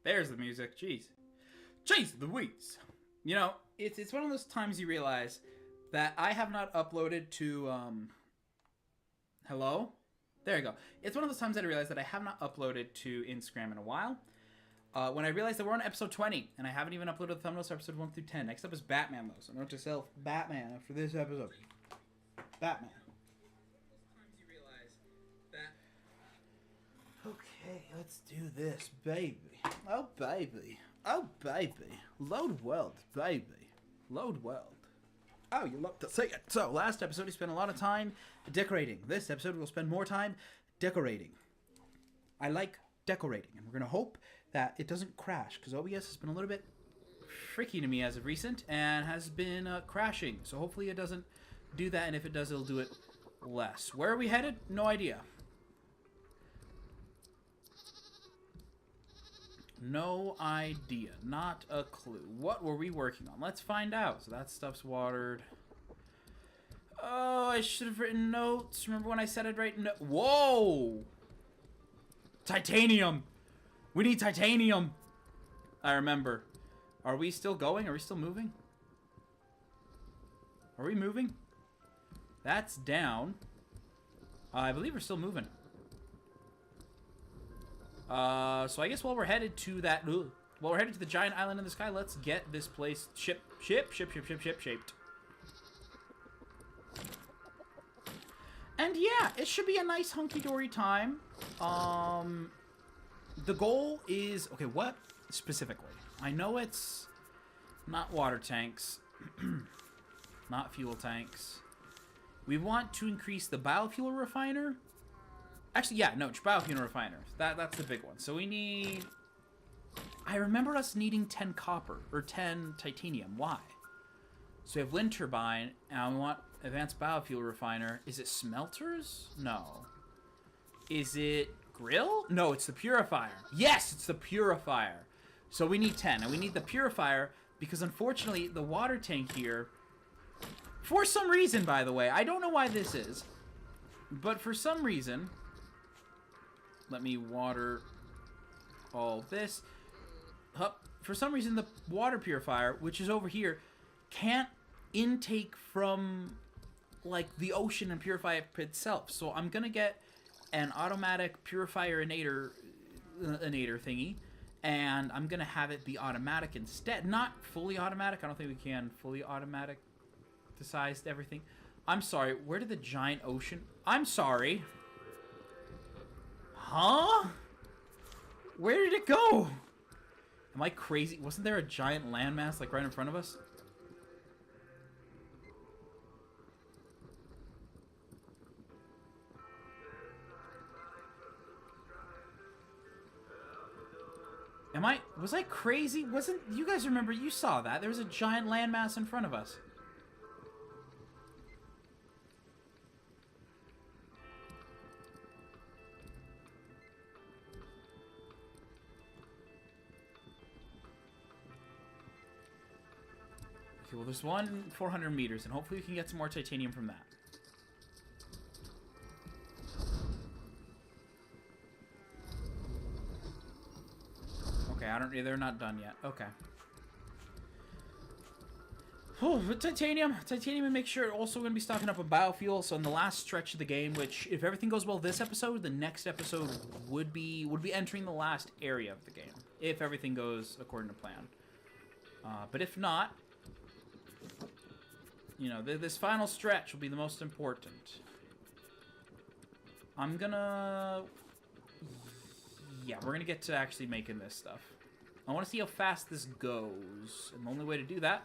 There's the music. Jeez. Jeez Louise. You know, it's one of those times you realize that I have not uploaded to, hello? There you go. It's one of those times that I realized that I have not uploaded to Instagram in a while. When I realized that we're on episode 20, and I haven't even uploaded the thumbnails for episode 1 through 10. Next up is Batman, though, so note to self, Batman after this episode. Batman. Okay, let's do this, baby. Oh, baby. Oh, baby. Load world, baby. Load world. Oh, you love to see it. So, last episode we spent a lot of time decorating. This episode we'll spend more time decorating. I like decorating, and we're going to hope that it doesn't crash, because OBS has been a little bit freaky to me as of recent, and has been crashing. So hopefully it doesn't do that, and if it does, it'll do it less. Where are we headed? No idea. No idea. Not a clue. What were we working on? Let's find out. So that stuff's watered. Oh, I should have written notes. Remember when I said I'd write notes? Whoa! Titanium! We need titanium! I remember. Are we still going? Are we still moving? Are we moving? That's down. I believe we're still moving. So I guess while we're headed to that, while we're headed to the giant island in the sky, let's get this place shaped. And yeah, it should be a nice hunky-dory time. The goal is, okay, what specifically? I know it's not water tanks, not fuel tanks. We want to increase the biofuel refiner. Actually, yeah, no, biofuel refiner. That's the big one. So we need... I remember us needing 10 copper, or 10 titanium. Why? So we have wind turbine, and we want advanced biofuel refiner. Is it smelters? No. Is it grill? No, it's the purifier. Yes, it's the purifier. So we need 10, and we need the purifier because, unfortunately, the water tank here... For some reason, by the way, I don't know why this is, but for some reason... Let me water all this. For some reason, the water purifier, which is over here, can't intake from, like, the ocean and purify it itself. So I'm going to get an automatic purifier-inator thingy, and I'm going to have it be automatic instead. Not fully automatic. I don't think we can fully automatic decide everything. I'm sorry. Where did the giant ocean... I'm sorry. Huh? Where did it go? Am I crazy? Wasn't there a giant landmass, like, right in front of us? Was I crazy? You guys remember, you saw that. There was a giant landmass in front of us. Okay, well, there's one 400 meters, and hopefully we can get some more titanium from that. Okay, they're not done yet. Okay. Oh, but titanium and make sure also going to be stocking up on biofuel. So in the last stretch of the game, which if everything goes well this episode, the next episode would be entering the last area of the game. If everything goes according to plan. But if not, you know, this final stretch will be the most important. I'm gonna... Yeah, we're gonna get to actually making this stuff. I want to see how fast this goes. And the only way to do that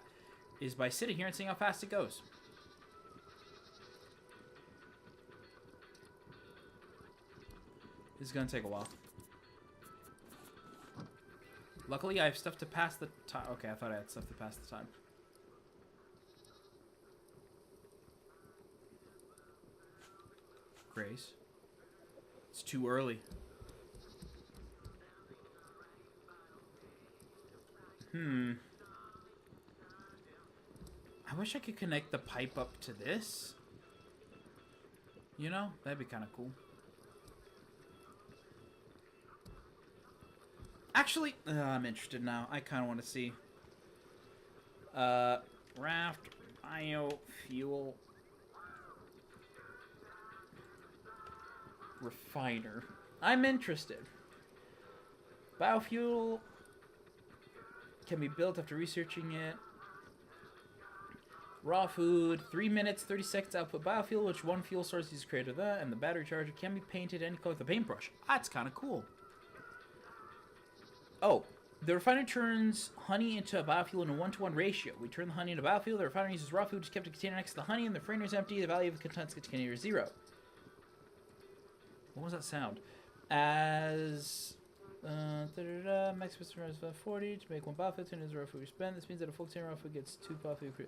is by sitting here and seeing how fast it goes. This is gonna take a while. Luckily, I have stuff to pass the time. Okay, I thought I had stuff to pass the time. Grace. It's too early. I wish I could connect the pipe up to this. You know, that'd be kind of cool. Actually, I'm interested now. I kind of want to see. Raft, biofuel, refiner. I'm interested. Biofuel can be built after researching it. Raw food, 3 minutes, 30 seconds output biofuel, which one fuel source is created with that, and the battery charger can be painted any color with a paintbrush. That's kind of cool. Oh, the refiner turns honey into a biofuel in a 1-to-1 ratio. We turn the honey into biofuel, the refiner uses raw food, which is kept in a container next to the honey, and the refiner is empty, the value of the contents of the container is 0. What was that sound? As... max is 40 to make 1 biofuel, 10 is raw food we spend. This means that a full container raw food gets 2 biofuel.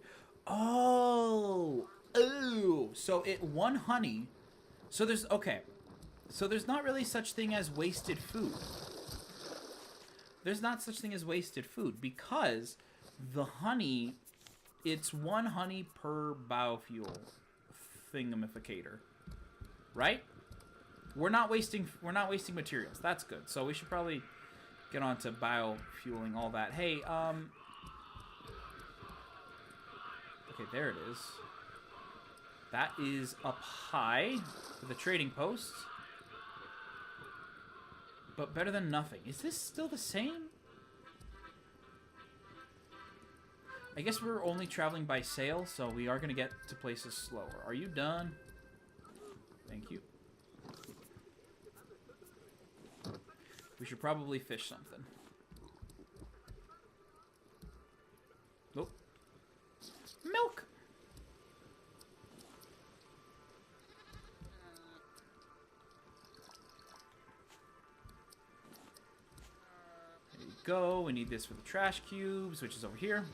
Oh! Oh! So it 1 honey. So there's... Okay. So there's not really such thing as wasted food. There's not such thing as wasted food because the honey, it's 1 honey per biofuel thingamificator, right? We're not wasting materials. That's good. So we should probably get on to biofueling all that. Hey, okay, there it is. That is up high for the trading post. But better than nothing. Is this still the same? I guess we're only traveling by sail, so we are going to get to places slower. Are you done? Thank you. We should probably fish something. Nope. Milk! There you go. We need this for the trash cubes, which is over here.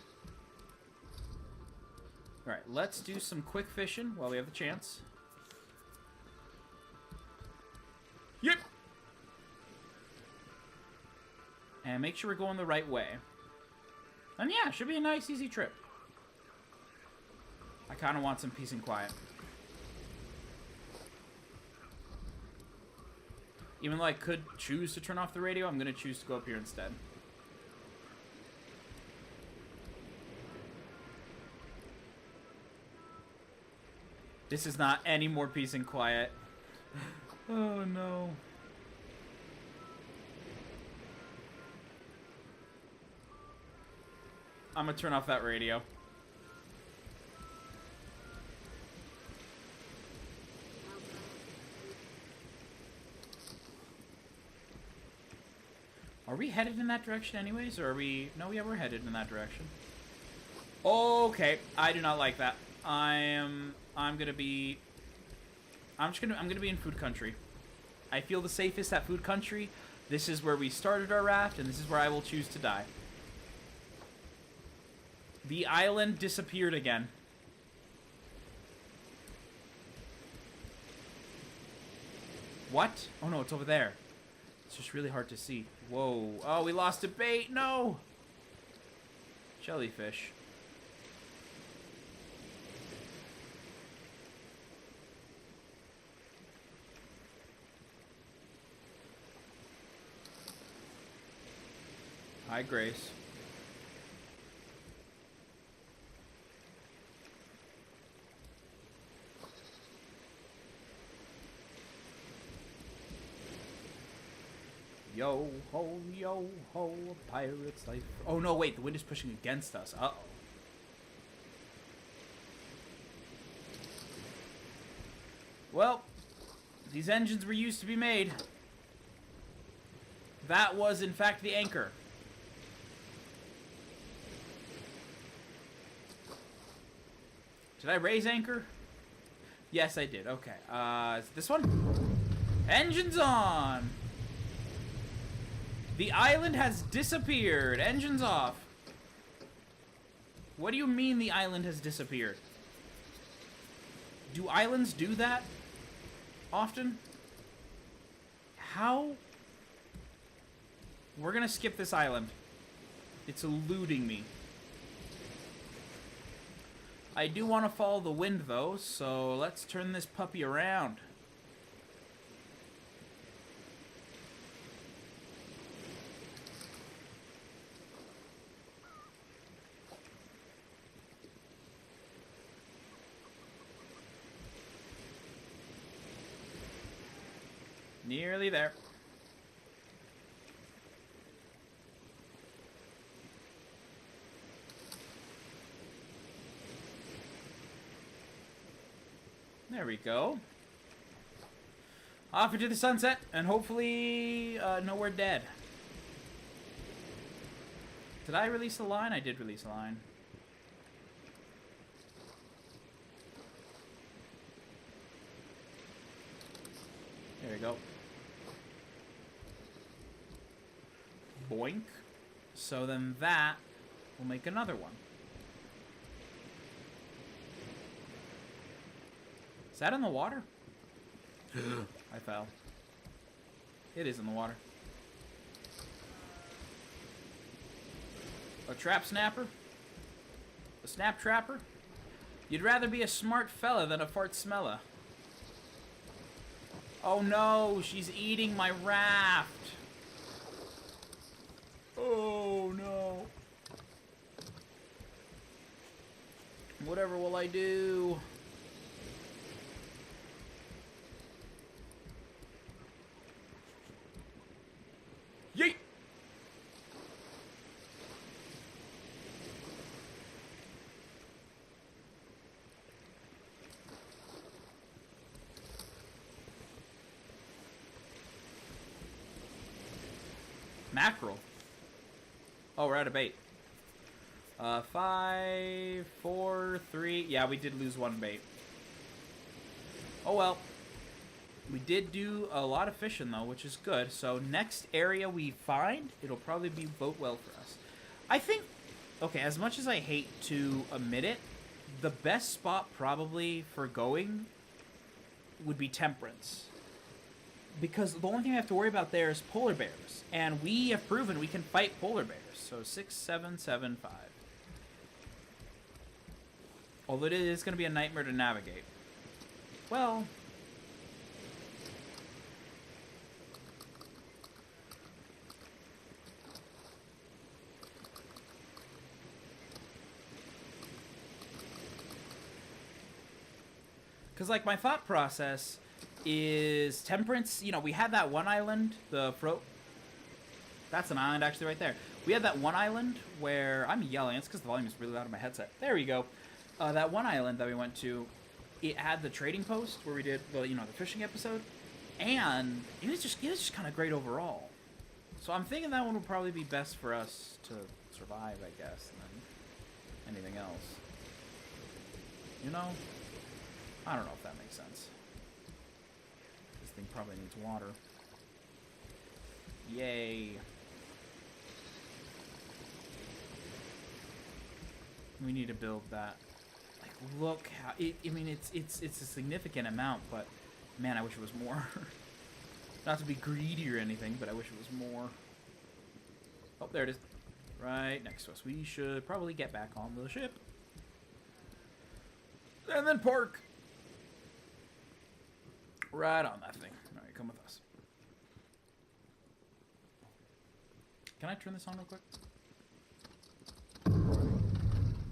Alright, let's do some quick fishing while we have the chance. Yep! And make sure we're going the right way. And yeah, should be a nice, easy trip. I kind of want some peace and quiet. Even though I could choose to turn off the radio, I'm going to choose to go up here instead. This is not any more peace and quiet. Oh, no. I'm gonna turn off that radio. Are we headed in that direction anyways, or are we... No, yeah, we're headed in that direction. Okay, I do not like that. I'm gonna be in food country. I feel the safest at food country. This is where we started our raft, and this is where I will choose to die. The island disappeared again. What? Oh no, it's over there. It's just really hard to see. Whoa. Oh, we lost a bait. No! Jellyfish. Hi, Grace. Yo ho, a pirate's life. Oh no, wait, the wind is pushing against us. Uh-oh. Well, these engines were used to be made. That was, in fact, the anchor. Did I raise anchor? Yes, I did. Okay. Is it this one? Engines on! The island has disappeared. Engines off. What do you mean the island has disappeared? Do islands do that often? How? We're gonna skip this island. It's eluding me. I do want to follow the wind, though, so let's turn this puppy around. Nearly there. There we go. Off into the sunset, and hopefully nowhere dead. Did I release a line? I did release a line. There we go. Boink. So then that will make another one. Is that in the water? I fell. It is in the water. A trap snapper? A snap trapper? You'd rather be a smart fella than a fart smeller. Oh no, she's eating my raft. Oh no. Whatever will I do? Yeet! Mackerel. Oh, we're out of bait. 5, 4, 3. Yeah, we did lose one bait. Oh well. We did do a lot of fishing though, which is good. So next area we find, it'll probably be vote well for us. I think, okay, as much as I hate to admit it, the best spot probably for going would be Temperance. Because the only thing I have to worry about there is polar bears. And we have proven we can fight polar bears. So 6, 7, 7, 5. Although it is going to be a nightmare to navigate. Well... Because, like, my thought process is Temperance, you know, we had that one island, that's an island actually right there. We had that one island where, I'm yelling, it's because the volume is really loud on my headset. There we go. That one island that we went to, it had the trading post where we did, well, you know, the fishing episode, and it was just kind of great overall. So I'm thinking that one would probably be best for us to survive, I guess, than anything else. You know? I don't know if that makes sense. This thing probably needs water. Yay. We need to build that. Like, look how... I mean, it's a significant amount, but... Man, I wish it was more. Not to be greedy or anything, but I wish it was more. Oh, there it is. Right next to us. We should probably get back on the ship. And then park. Right on that thing. Alright, come with us. Can I turn this on real quick?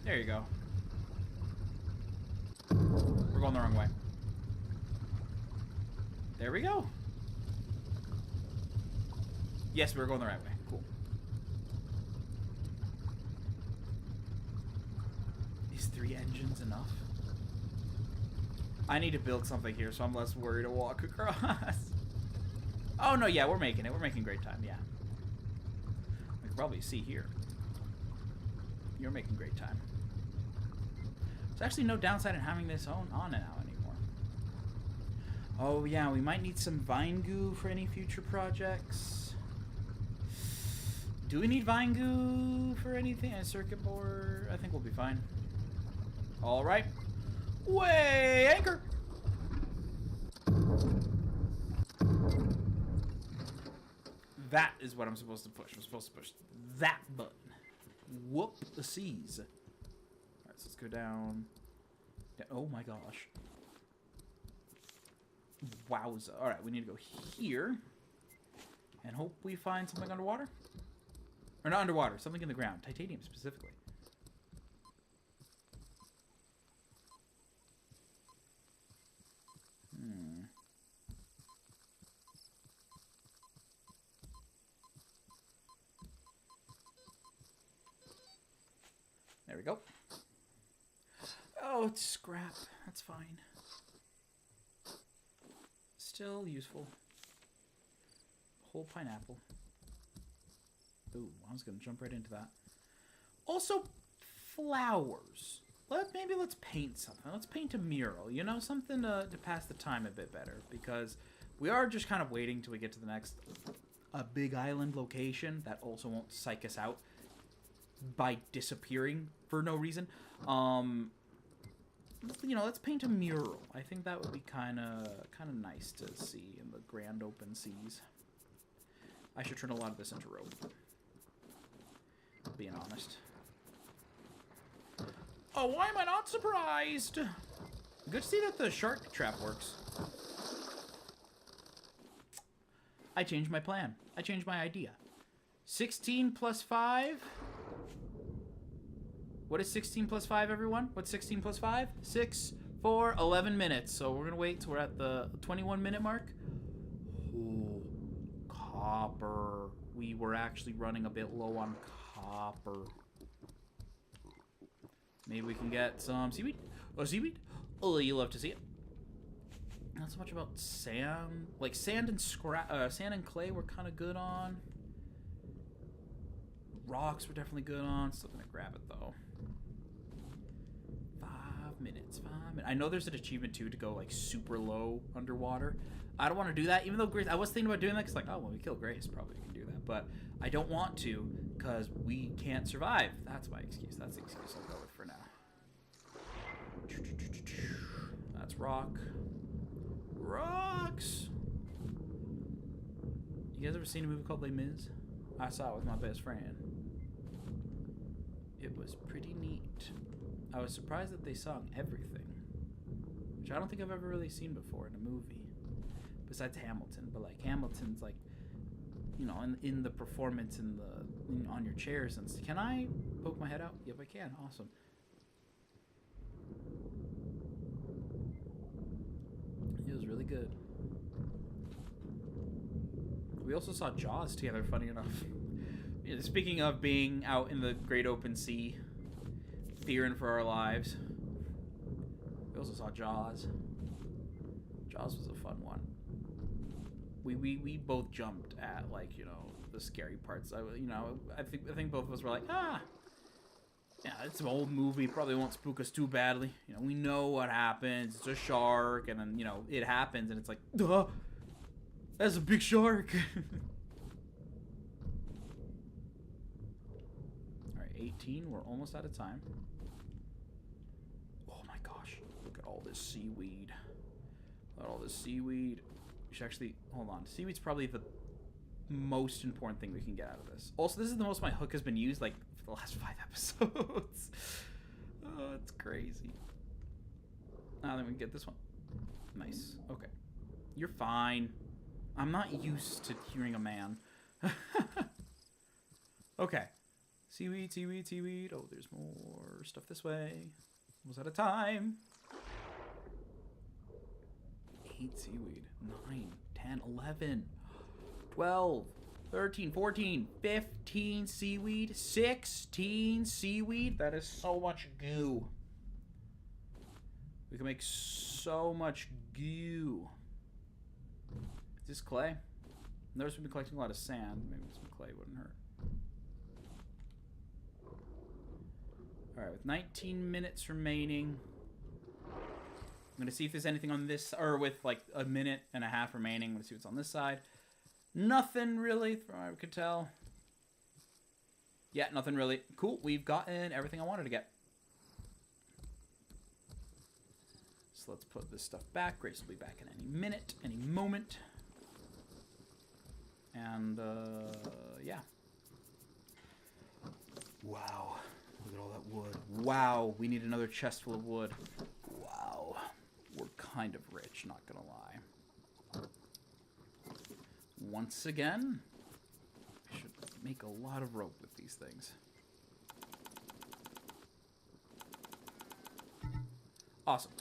There you go. We're going the wrong way. There we go. Yes, we're going the right way. Cool. Is 3 engines enough? I need to build something here, so I'm less worried to walk across. Oh, no, yeah, we're making it. We're making great time, yeah. We can probably see here. You're making great time. There's actually no downside in having this on now anymore. Oh, yeah, we might need some vine goo for any future projects. Do we need vine goo for anything? A circuit board? I think we'll be fine. All right. Way anchor. That is what I'm supposed to push. I'm supposed to push that button. Whoop the seas. All right, so let's go down Oh my gosh. Wowza. Alright, we need to go here. And hope we find something underwater. Or not underwater, something in the ground. Titanium specifically. There we go. Oh, it's scrap. That's fine. Still useful. Whole pineapple. Ooh, I was gonna jump right into that. Also, flowers. Maybe let's paint something. Let's paint a mural. You know, something to pass the time a bit better. Because we are just kind of waiting till we get to the next big island location that also won't psych us out by disappearing for no reason. You know, let's paint a mural. I think that would be kind of nice to see in the grand open seas. I should turn a lot of this into rope. Being honest. Oh, why am I not surprised? Good to see that the shark trap works. I changed my plan. I changed my idea. 16 plus 5. What is 16 plus 5, everyone? What's 16 plus 5? 6, 4, 11 minutes. So we're going to wait till we're at the 21-minute mark. Oh, copper. We were actually running a bit low on copper. Maybe we can get some seaweed. Oh, seaweed? Oh, you love to see it. Not so much about sand. Like sand and sand and clay we're kind of good on. Rocks we're definitely good on. Still gonna grab it though. 5 minutes. 5 minutes. I know there's an achievement too to go like super low underwater. I don't want to do that, even though Grace. I was thinking about doing that because like, oh, when we kill Grace, probably we can do that. But I don't want to because we can't survive. That's my excuse. That's the excuse I'll go with for now. That's rock. Rocks. You guys ever seen a movie called Les Mis? I saw it with my best friend. It was pretty neat. I was surprised that they sung everything, which I don't think I've ever really seen before in a movie, besides Hamilton. But like Hamilton's like, you know, in the performance on your chairs and can I poke my head out? Yep, I can. Awesome. It was really good. We also saw Jaws together, funny enough. Speaking of being out in the great open sea, fearing for our lives, we also saw Jaws. Jaws was a fun one. We both jumped at, like, you know, the scary parts. I think both of us were like, yeah, it's an old movie, probably won't spook us too badly. You know, we know what happens. It's a shark, and then, you know, it happens, and it's like, duh, that's a big shark. Alright, 18, we're almost out of time. Oh my gosh, look at all this seaweed. Look at all this seaweed. We should actually, hold on. Seaweed's probably the most important thing we can get out of this. Also, this is the most my hook has been used, like, for the last 5 episodes. Oh, it's crazy. Now then we can get this one. Nice. Okay. You're fine. I'm not used to hearing a man. Okay. Seaweed, seaweed, seaweed. Oh, there's more stuff this way. Almost out of time. 8 seaweed. 9, 10, 11, 12, 13, 14, 15 seaweed, 16 seaweed. That is so much goo. We can make so much goo. Is this clay? Notice we've been collecting a lot of sand. Maybe some clay wouldn't hurt. Alright, with 19 minutes remaining, I'm going to see if there's anything on this, or with like a minute and a half remaining. I'm going to see what's on this side. Nothing really, from what I could tell. Yeah, nothing really. Cool, we've gotten everything I wanted to get. So let's put this stuff back. Grace will be back in any minute, any moment. And, yeah. Wow. Look at all that wood. Wow, we need another chest full of wood. Wow. kind of rich, not gonna lie. Once again, I should make a lot of rope with these things. Awesome.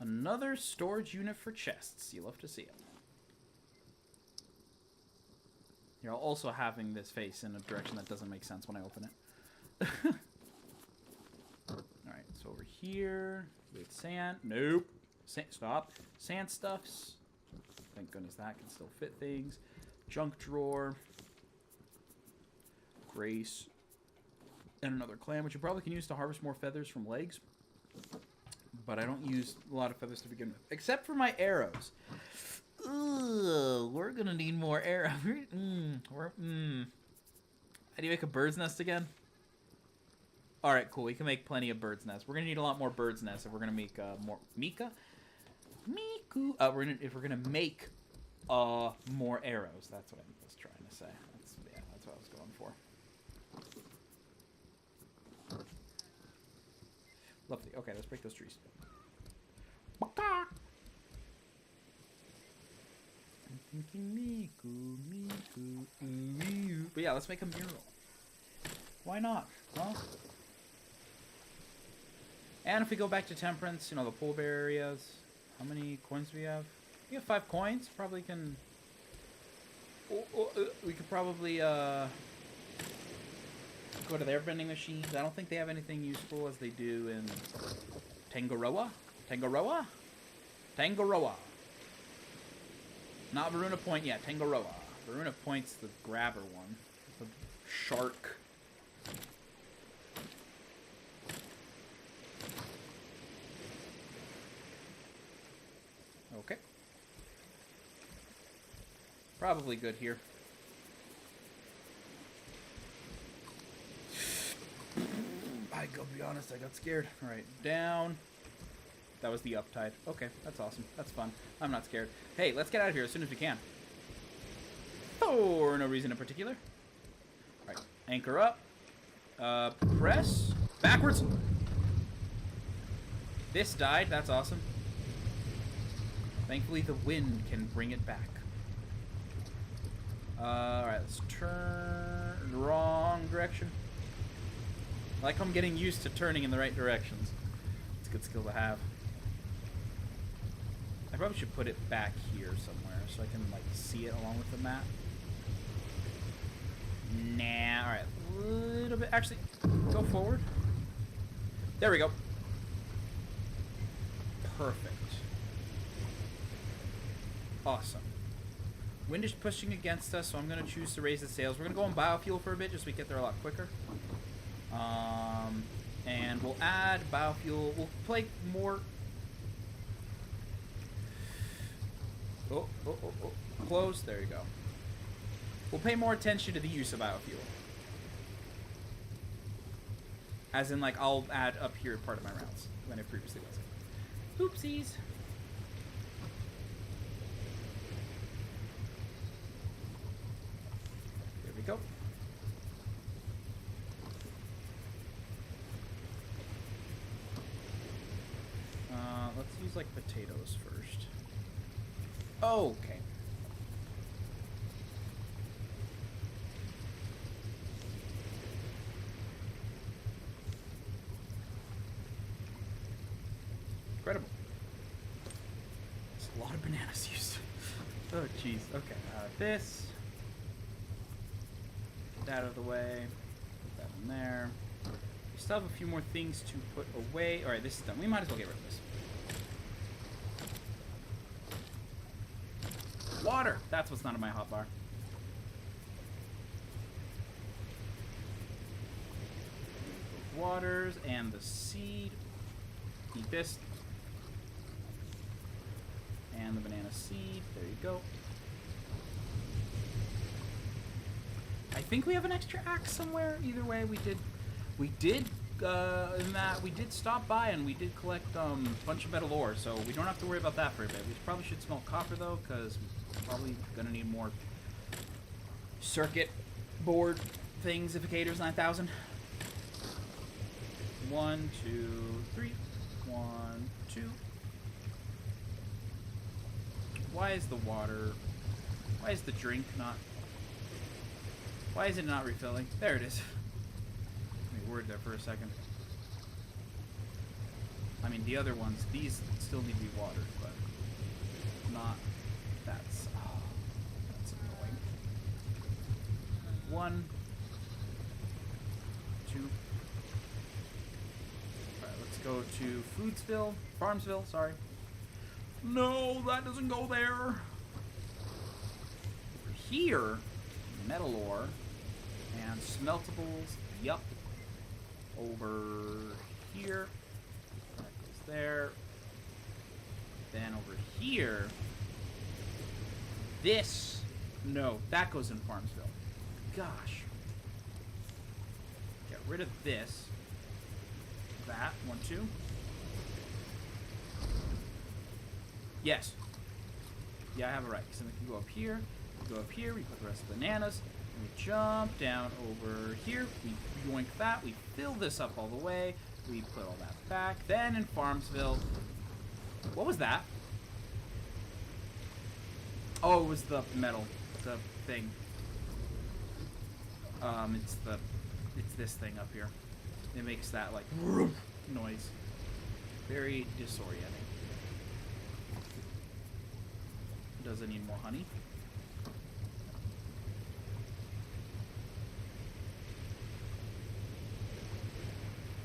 Another storage unit for chests. You love to see it. You're also having this face in a direction that doesn't make sense when I open it. Alright, so over here, with sand. Nope. Stop. Sand stuffs. Thank goodness that can still fit things. Junk drawer. Grace. And another clam, which you probably can use to harvest more feathers from legs. But I don't use a lot of feathers to begin with. Except for my arrows. Ugh, we're gonna need more arrows. How do you make a bird's nest again? Alright, cool. We can make plenty of bird's nests. We're gonna need a lot more bird's nests if we're gonna make more... Mika? Miku! If we're gonna make more arrows. That's what I was trying to say. That's what I was going for. Lovely. Okay, let's break those trees. But yeah, let's make a mural. Why not? Huh? And if we go back to Temperance, you know, the polar bear areas, how many coins do we have? We have 5 coins. Probably can... we could probably go to their vending machines. I don't think they have anything useful as they do in Tangaroa. Tangaroa? Tangaroa. Not Varuna Point yet. Tangaroa. Varuna Point's the grabber one. The shark. Okay. Probably good here. I gotta be honest, I got scared. Alright, down. That was the uptide. Okay, that's awesome. That's fun. I'm not scared. Hey, let's get out of here as soon as we can. For no reason in particular. Alright, anchor up. Press. Backwards. This died. That's awesome. Thankfully, the wind can bring it back. Alright, let's turn wrong direction. I like how I'm getting used to turning in the right directions. It's a good skill to have. I probably should put it back here somewhere so I can, like, see it along with the map. Nah, alright. A little bit. Actually, go forward. There we go. Perfect. Awesome. Wind is pushing against us, so I'm going to choose to raise the sails. We're going to go on biofuel for a bit just so we get there a lot quicker. And we'll add biofuel. We'll play more... Oh. Close. There you go. We'll pay more attention to the use of biofuel. As in, like, I'll add up here part of my routes than it previously was. Oopsies. There we go. Let's use, like, potatoes first. Oh, okay. Incredible. There's a lot of bananas used. Oh, jeez. Okay. This. Get that out of the way. Put that in there. We still have a few more things to put away. Alright, this is done. We might as well get rid of this. Water! That's what's not in my hotbar. Waters and the seed. Eat this. And the banana seed. There you go. I think we have an extra axe somewhere. Either way, we did stop by and we did collect a bunch of metal ore, so we don't have to worry about that for a bit. We probably should smelt copper though, because we're probably gonna need more circuit board things-ificators 9000. 1, 2, 3. 1, 2, Why is the water... Why is the drink not... Why is it not refilling? There it is. Let me word there for a second. I mean, the other ones, these still need to be watered, but not... That's... Oh, that's annoying. 1, 2... Alright, let's go to Foodsville. Farmsville, sorry. No, that doesn't go there. Over here, metal ore and smeltables. Yup. Over here. That goes there. Then over here. This. No, that goes in Farmsville. Gosh. Get rid of this. That. 1, 2. Yes. Yeah, I have it right. So we can go up here. We go up here. We put the rest of the bananas. And we jump down over here. We yoink that. We fill this up all the way. We put all that back. Then in Farmsville. What was that? Oh, it was the metal. The thing. It's this thing up here. It makes that like noise. Very disorienting. Does it need more honey?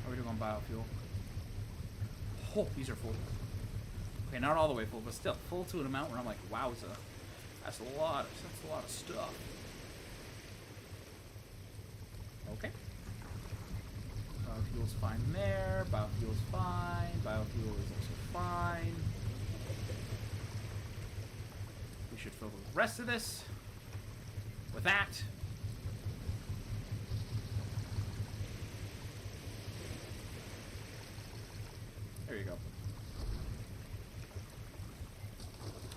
How are we doing on biofuel? Oh, these are full. Okay, not all the way full, but still full to an amount where I'm like, wowza. That's a lot of stuff. Okay. Biofuel's fine there. Biofuel's fine. Biofuel is also fine. We should fill the rest of this with that. There you go.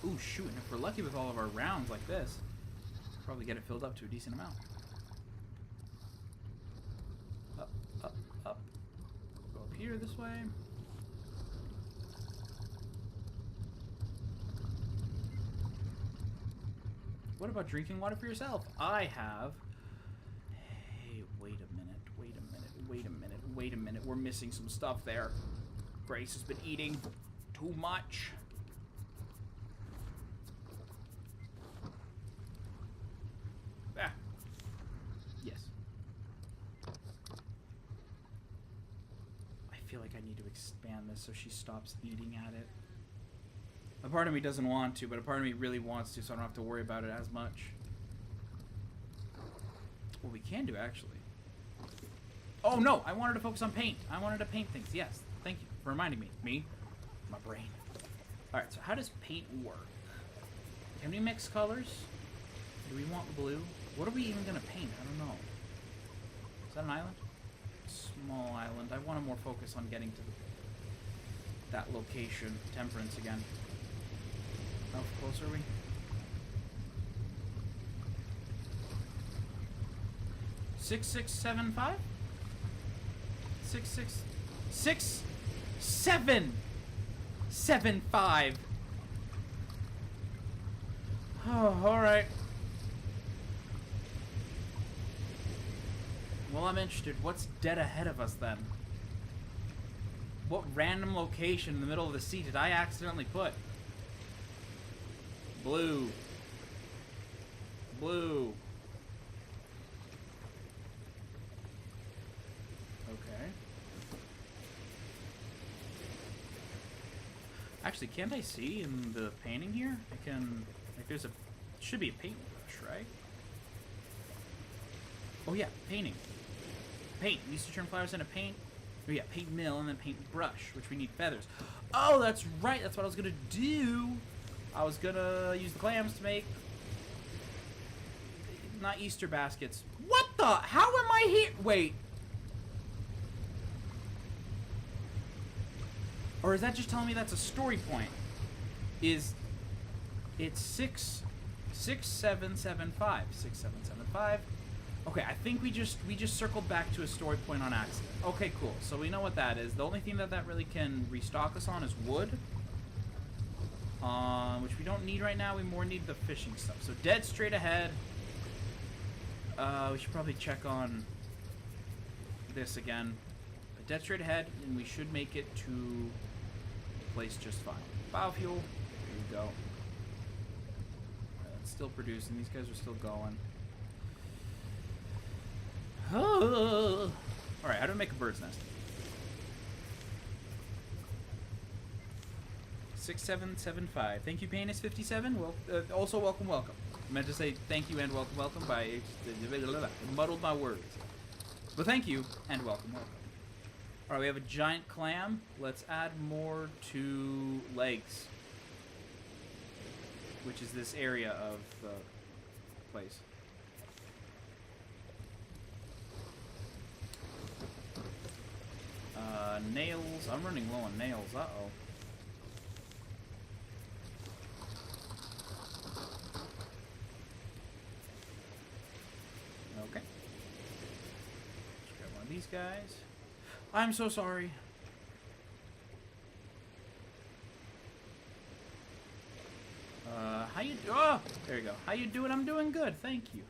Ooh, shoot, and if we're lucky with all of our rounds like this, we'll probably get it filled up to a decent amount. Up, up, up. Go up here this way. What about drinking water for yourself? I have... Hey, wait a minute, wait a minute, wait a minute, wait a minute. We're missing some stuff there. Grace has been eating too much. Ah. Yes. I feel like I need to expand this so she stops eating at it. A part of me doesn't want to, but a part of me really wants to, so I don't have to worry about it as much. What we can do, actually. Oh, no! I wanted to focus on paint. I wanted to paint things. Yes. Thank you for reminding me. Me? My brain. Alright, so how does paint work? Can we mix colors? Do we want blue? What are we even going to paint? I don't know. Is that an island? Small island. I want to more focus on getting to that location. Temperance again. How close are we? 6675? 775. Oh, alright. Well, I'm interested. What's dead ahead of us then? What random location in the middle of the sea did I accidentally put? Blue. Blue. Okay. Actually, can't I see in the painting here? I can... Like, there's a... Should be a paintbrush, right? Oh, yeah. Painting. Paint. We used to turn flowers into paint. Oh, yeah. Paint mill and then paint brush, which we need feathers. Oh, that's right. That's what I was going to do. I was going to use the clams to make... Not Easter baskets. What the... How am I here? Wait. Or is that just telling me that's a story point? Is... It's 6775. 6775. Okay, I think we just circled back to a story point on accident. Okay, cool. So we know what that is. The only thing that really can restock us on is wood. which we don't need right now. We more need the fishing stuff. So dead straight ahead. We should probably check on this again. But dead straight ahead, and we should make it to a place just fine. Biofuel. There you go. It's still producing. These guys are still going. Alright, how do I make a bird's nest? 6775. Thank you, Panis57. Well, also welcome. I meant to say thank you and welcome by muddled my words. But thank you and welcome. Alright, we have a giant clam. Let's add more to legs, which is this area of the place. Nails. I'm running low on nails. Uh-oh. Okay. Let's grab one of these guys. I'm so sorry. How you... Oh! There you go. How you doing? I'm doing good. Thank you.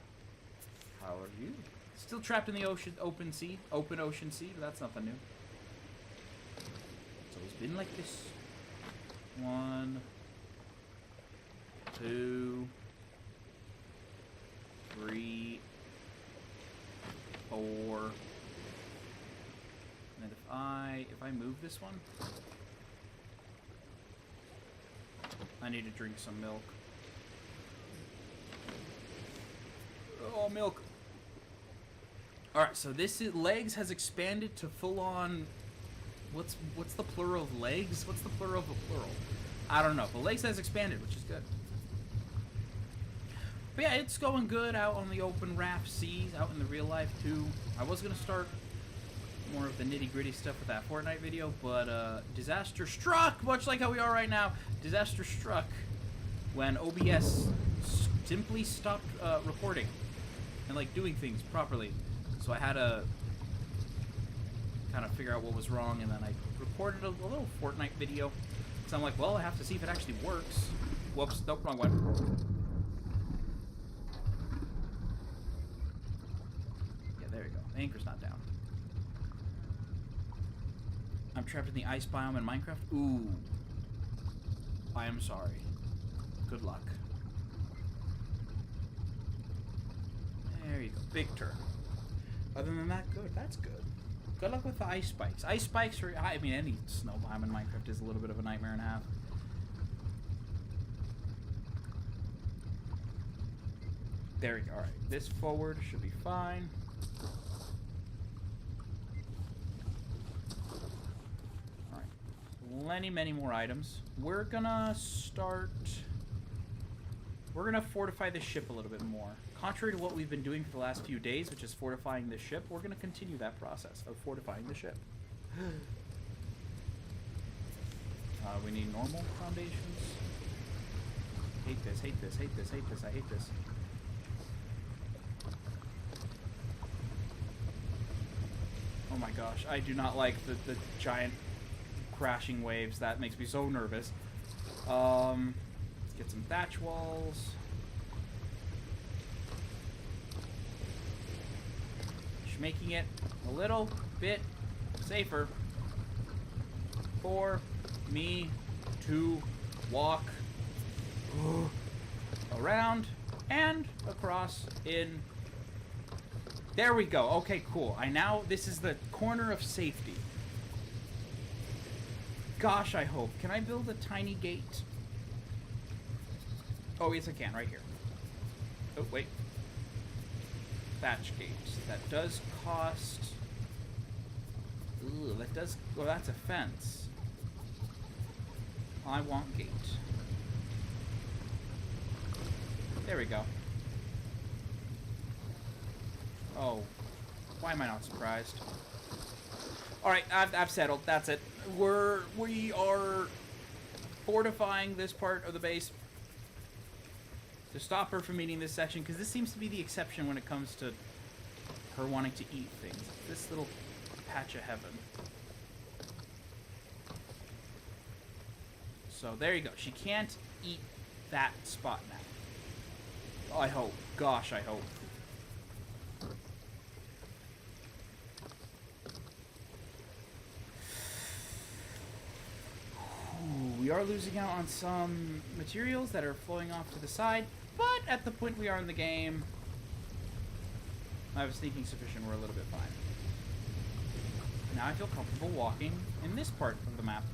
How are you? Still trapped in the ocean, open ocean sea, but that's nothing new. It's always been like this. 1, 2, 3, 4. And if I move this one, I need to drink some milk. Oh, milk. Alright, so this is, legs has expanded to full-on... What's the plural of legs? What's the plural of a plural? I don't know, but legs has expanded, which is good. But yeah, it's going good out on the open Raft seas, out in the real life too. I was going to start more of the nitty-gritty stuff with that Fortnite video, but disaster struck, much like how we are right now. Disaster struck when OBS simply stopped recording and like doing things properly. So I had to kind of figure out what was wrong, and then I recorded a little Fortnite video. So I'm like, well, I have to see if it actually works. Whoops, nope, wrong one. Yeah, there you go. The anchor's not down. I'm trapped in the ice biome in Minecraft. Ooh. I am sorry. Good luck. There you go. Big turn. Other than that, good. That's good. Good luck with the ice spikes. Ice spikes are... I mean, any snow biome in Minecraft is a little bit of a nightmare and a half. There we go. Alright. This forward should be fine. Alright. Many more items. We're gonna start... We're gonna fortify the ship a little bit more. Contrary to what we've been doing for the last few days, which is fortifying the ship, we're gonna continue that process of fortifying the ship. We need normal foundations. Hate this, hate this, hate this, hate this, I hate this. Oh my gosh, I do not like the giant crashing waves. That makes me so nervous. Let's get some thatch walls. Just making it a little bit safer for me to walk around and across in... There we go. Okay, cool. This is the corner of safety. Gosh, I hope. Can I build a tiny gate? Oh, yes, I can. Right here. Oh, wait. Thatch gates. That does cost... Ooh, that does... Well, that's a fence. I want gate. There we go. Oh. Why am I not surprised? Alright, I've settled. That's it. We are fortifying this part of the base to stop her from eating this section, because this seems to be the exception when it comes to her wanting to eat things. This little patch of heaven. So there you go. She can't eat that spot now. I hope. Gosh, I hope. Ooh, we are losing out on some materials that are flowing off to the side, but at the point we are in the game, I have a sneaking suspicion we're a little bit fine. Now I feel comfortable walking in this part of the map.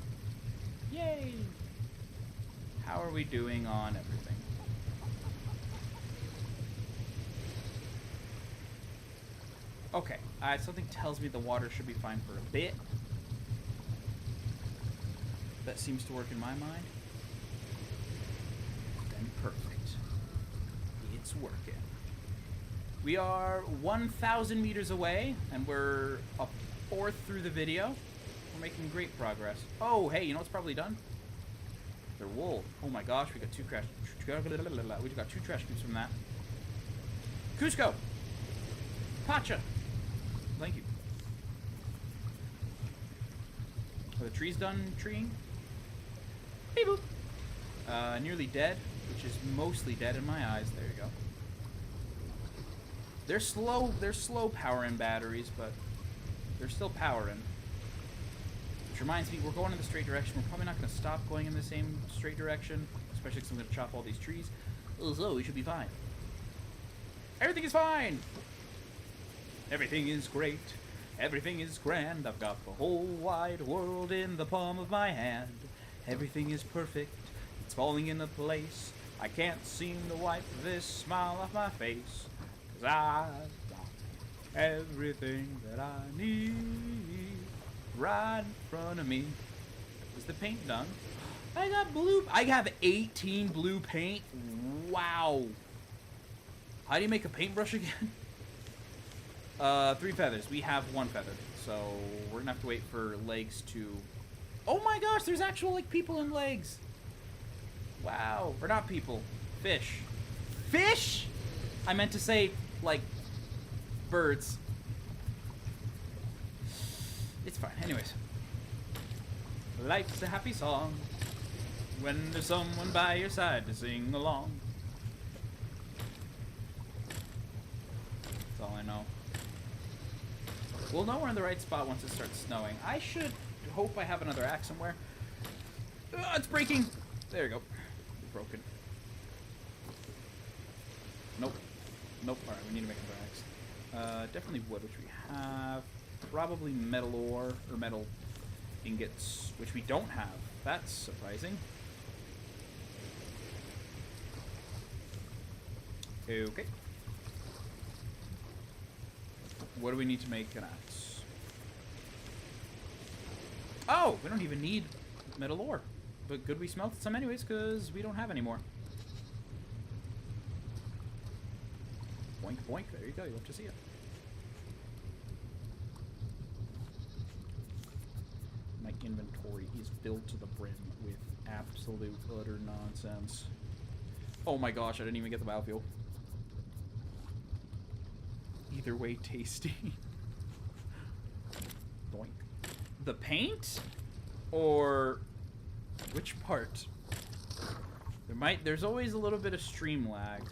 Yay! How are we doing on everything? Okay, something tells me the water should be fine for a bit. That seems to work in my mind. Then perfect. It's working. We are 1,000 meters away, and we're a fourth through the video. We're making great progress. Oh, hey, you know what's probably done? They're wool. Oh my gosh, we got two trash. We got 2 trash cubes from that. Cusco! Pacha! Thank you. Are the trees done treeing? Hey boop! Nearly dead, which is mostly dead in my eyes. There you go. They're slow powering batteries, but they're still powering. Which reminds me, we're going in the straight direction. We're probably not going to stop going in the same straight direction, especially because I'm going to chop all these trees. So we should be fine. Everything is fine! Everything is great. Everything is grand. I've got the whole wide world in the palm of my hand. Everything is perfect. It's falling into place. I can't seem to wipe this smile off my face. 'Cause I've got everything that I need right in front of me. Is the paint done? I got blue. I have 18 blue paint. Wow. How do you make a paintbrush again? 3 feathers. We have 1 feather. So we're gonna have to wait for legs to... Oh my gosh, there's actual, like, people and legs. Wow. Or not people. Fish. Fish?! I meant to say, like, birds. It's fine. Anyways. Life's a happy song when there's someone by your side to sing along. That's all I know. We'll know we're in the right spot once it starts snowing. I should hope I have another axe somewhere. It's breaking! There you go. It's broken. Nope. Nope. Alright, we need to make another axe. Definitely wood, which we have. Probably metal ore, or metal ingots, which we don't have. That's surprising. Okay. What do we need to make an axe? Oh! We don't even need metal ore. But good we smelted some anyways, because we don't have any more. Boink, boink. There you go. You love to see it. My inventory is filled to the brim with absolute utter nonsense. Oh my gosh, I didn't even get the biofuel. Either way, tasty. Boink. The paint? Or which part? There's always a little bit of stream lag.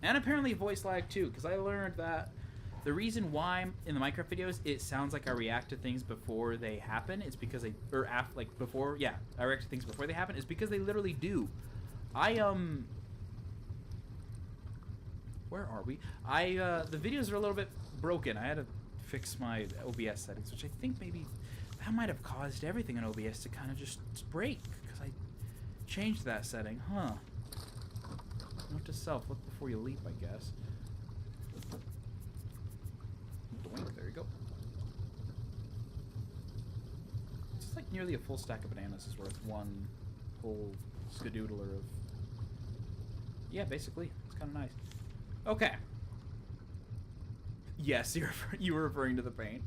And apparently voice lag too, because I learned that the reason why in the Minecraft videos it sounds like I react to things before they happen is because I react to things before they happen is because they literally do. Where are we? The videos are a little bit broken. I had to fix my OBS settings, which I think maybe that might have caused everything in OBS to kind of just break, because I changed that setting, huh? Note to self, look before you leap, I guess. Doink, there you go. It's like nearly a full stack of bananas is worth one whole skadoodler of... Yeah, basically. It's kind of nice. Okay. Yes, you were referring to the paint.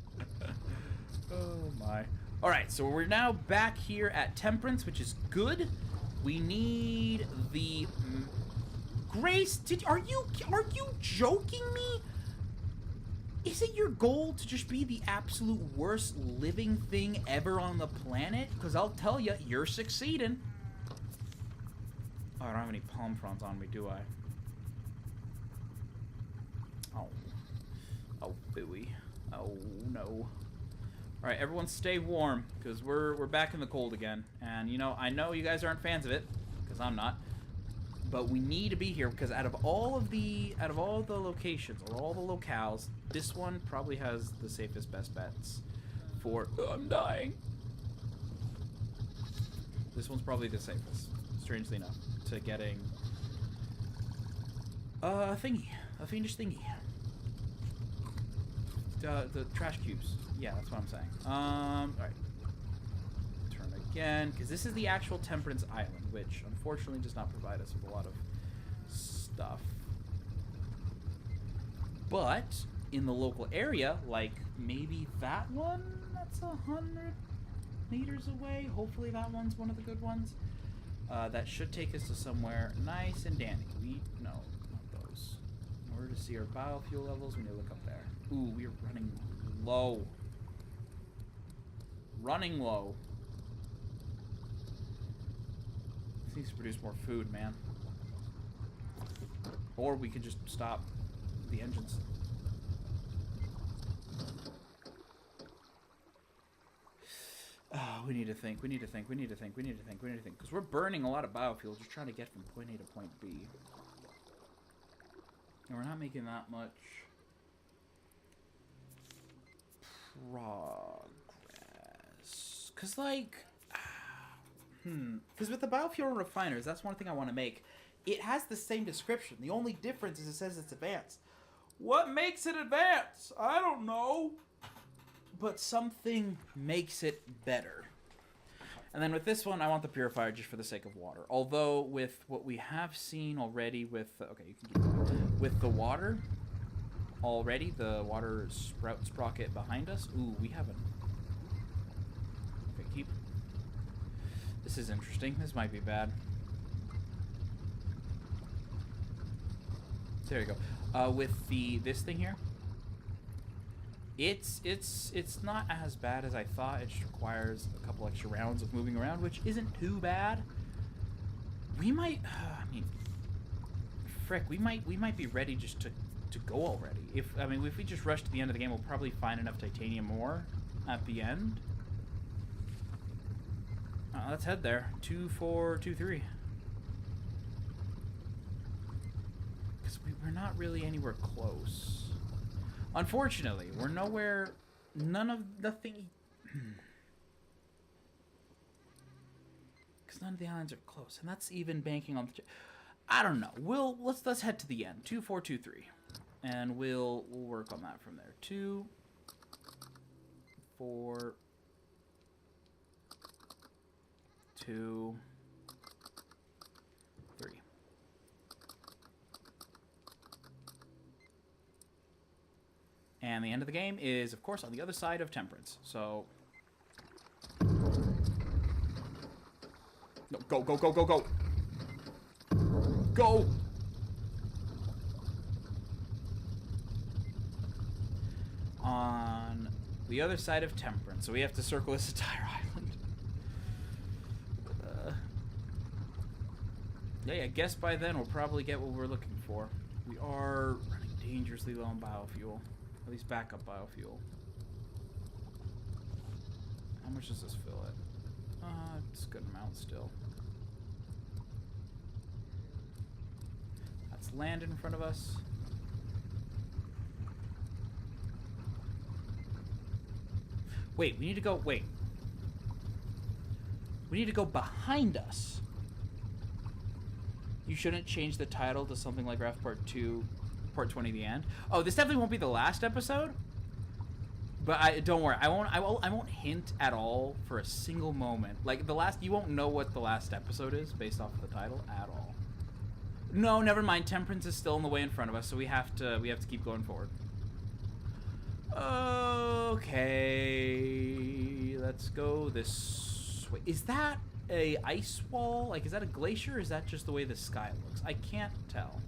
Oh my. Alright, so we're now back here at Temperance, which is good. We need the... Grace, are you joking me? Is it your goal to just be the absolute worst living thing ever on the planet? Because I'll tell you, you're succeeding. Oh, I don't have any palm fronds on me, do I? Oh. Oh, booey. Oh, no. Alright, everyone stay warm, because we're back in the cold again. And, you know you guys aren't fans of it, because I'm not. But we need to be here, because out of all the locations, or all the locales, this one probably has the safest best bets for... Oh, I'm dying. This one's probably the safest, strangely enough, to getting a thingy, a fiendish thingy. The trash cubes. Yeah, that's what I'm saying. Alright. Turn again, because this is the actual Temperance Island, which unfortunately does not provide us with a lot of stuff. But in the local area, like maybe that one that's 100 meters away, hopefully that one's one of the good ones. That should take us to somewhere nice and dandy. No, not those. In order to see our biofuel levels, we need to look up there. Ooh, we're running low. Running low. This needs to produce more food, man. Or we could just stop the engines. Oh, we need to think, we need to think, we need to think, we need to think, we need to think. Because we're burning a lot of biofuel just trying to get from point A to point B. And we're not making that much progress. Because, like... Because with the biofuel refiners, that's one thing I want to make. It has the same description. The only difference is it says it's advanced. What makes it advanced? I don't know. But something makes it better. And then with this one, I want the purifier just for the sake of water. Although with what we have seen already with... Okay, you can keep going. With the water already, the water sprocket behind us. Ooh, we haven't... Okay, keep... This is interesting. This might be bad. There you go. With this thing here, it's not as bad as I thought. It just requires a couple extra rounds of moving around, which isn't too bad. We might, I mean, frick, we might be ready just to go already. If we just rush to the end of the game, we'll probably find enough titanium ore at the end. Let's head there. 2, 4, 2, 3. Because we're not really anywhere close. Unfortunately, we're nowhere... Nothing... Because none of the islands are close. And that's even banking on the... I don't know. Let's head to the end. 2, 4, 2, 3. And we'll work on that from there. 2, 4... 2, 3. And the end of the game is, of course, on the other side of Temperance. So... No, go, go, go, go, go! Go! On the other side of Temperance. So we have to circle this entire island. Yeah, I guess by then we'll probably get what we're looking for. We are running dangerously low on biofuel. At least backup biofuel. How much does this fill it? It's a good amount still. That's land in front of us. Wait, we need to go... Wait. We need to go behind us. You shouldn't change the title to something like Raft Part 2, Part 20, the end. Oh, this definitely won't be the last episode. But don't worry, I won't hint at all for a single moment. Like you won't know what the last episode is based off of the title at all. No, never mind. Temperance is still in the way in front of us, so we have to keep going forward. Okay, let's go this way. Is that a ice wall? Like, is that a glacier, or is that just the way the sky looks? I can't tell.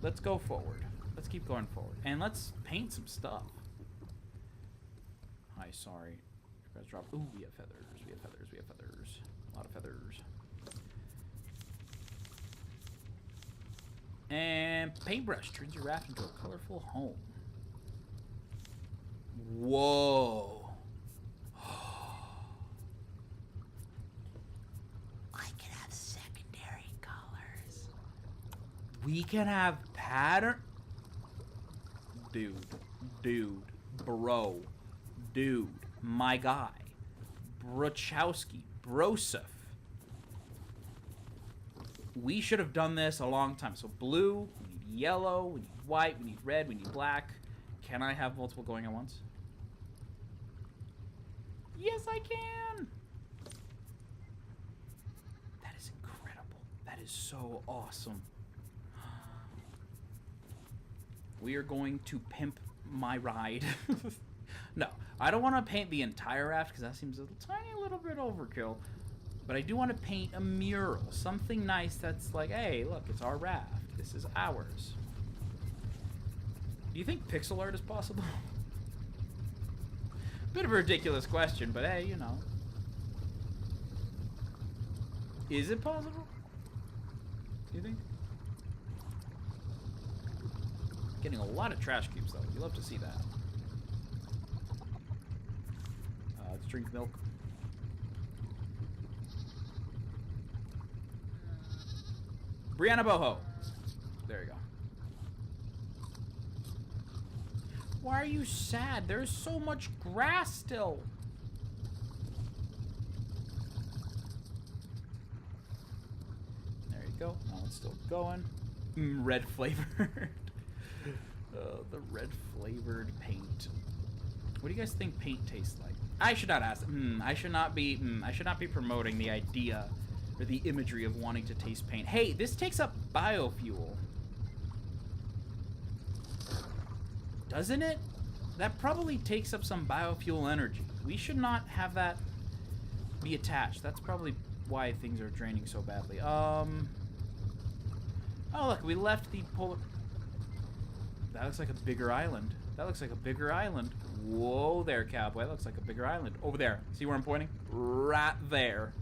Let's go forward. Let's keep going forward. And let's paint some stuff. Hi, sorry. Drop. Ooh, we have feathers. We have feathers. We have feathers. A lot of feathers. And paintbrush turns your raft into a colorful home. Whoa. I can have secondary colors. We can have pattern. Dude, bro, dude, my guy, Brochowski, Broseph. We should have done this a long time. So blue, we need yellow, we need white, we need red, we need black. Can I have multiple going at once? Yes, I can. That is incredible. That is so awesome. We are going to pimp my ride. No, I don't want to paint the entire raft because that seems a tiny little bit overkill. But I do want to paint a mural. Something nice that's like, hey, look, it's our raft. This is ours. Do you think pixel art is possible? Bit of a ridiculous question, but hey, you know. Is it possible? Do you think? Getting a lot of trash cubes, though. You love to see that. Let's drink milk. Brianna Boho. There you go. Why are you sad? There's so much grass still. There you go. Now it's still going. Red flavored. The red flavored paint. What do you guys think paint tastes like? I should not ask. I should not be promoting the idea or the imagery of wanting to taste paint. Hey, this takes up biofuel. Doesn't it? That probably takes up some biofuel energy. We should not have that be attached. That's probably why things are draining so badly. Oh, look, we left the polar... That looks like a bigger island. That looks like a bigger island. Whoa there, cowboy. That looks like a bigger island. Over there. See where I'm pointing? Right there.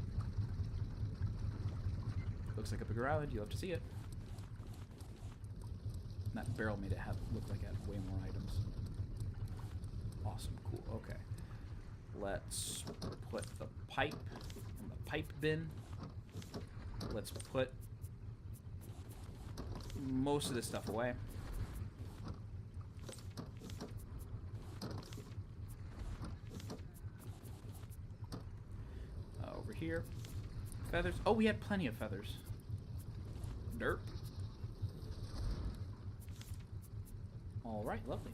Looks like a bigger island. You'll have to see it. And that barrel made it look like it had way more items. Awesome. Cool. Okay. Let's put the pipe in the pipe bin. Let's put most of this stuff away. Over here. Feathers. Oh, we had plenty of feathers. Dirt. Alright, lovely.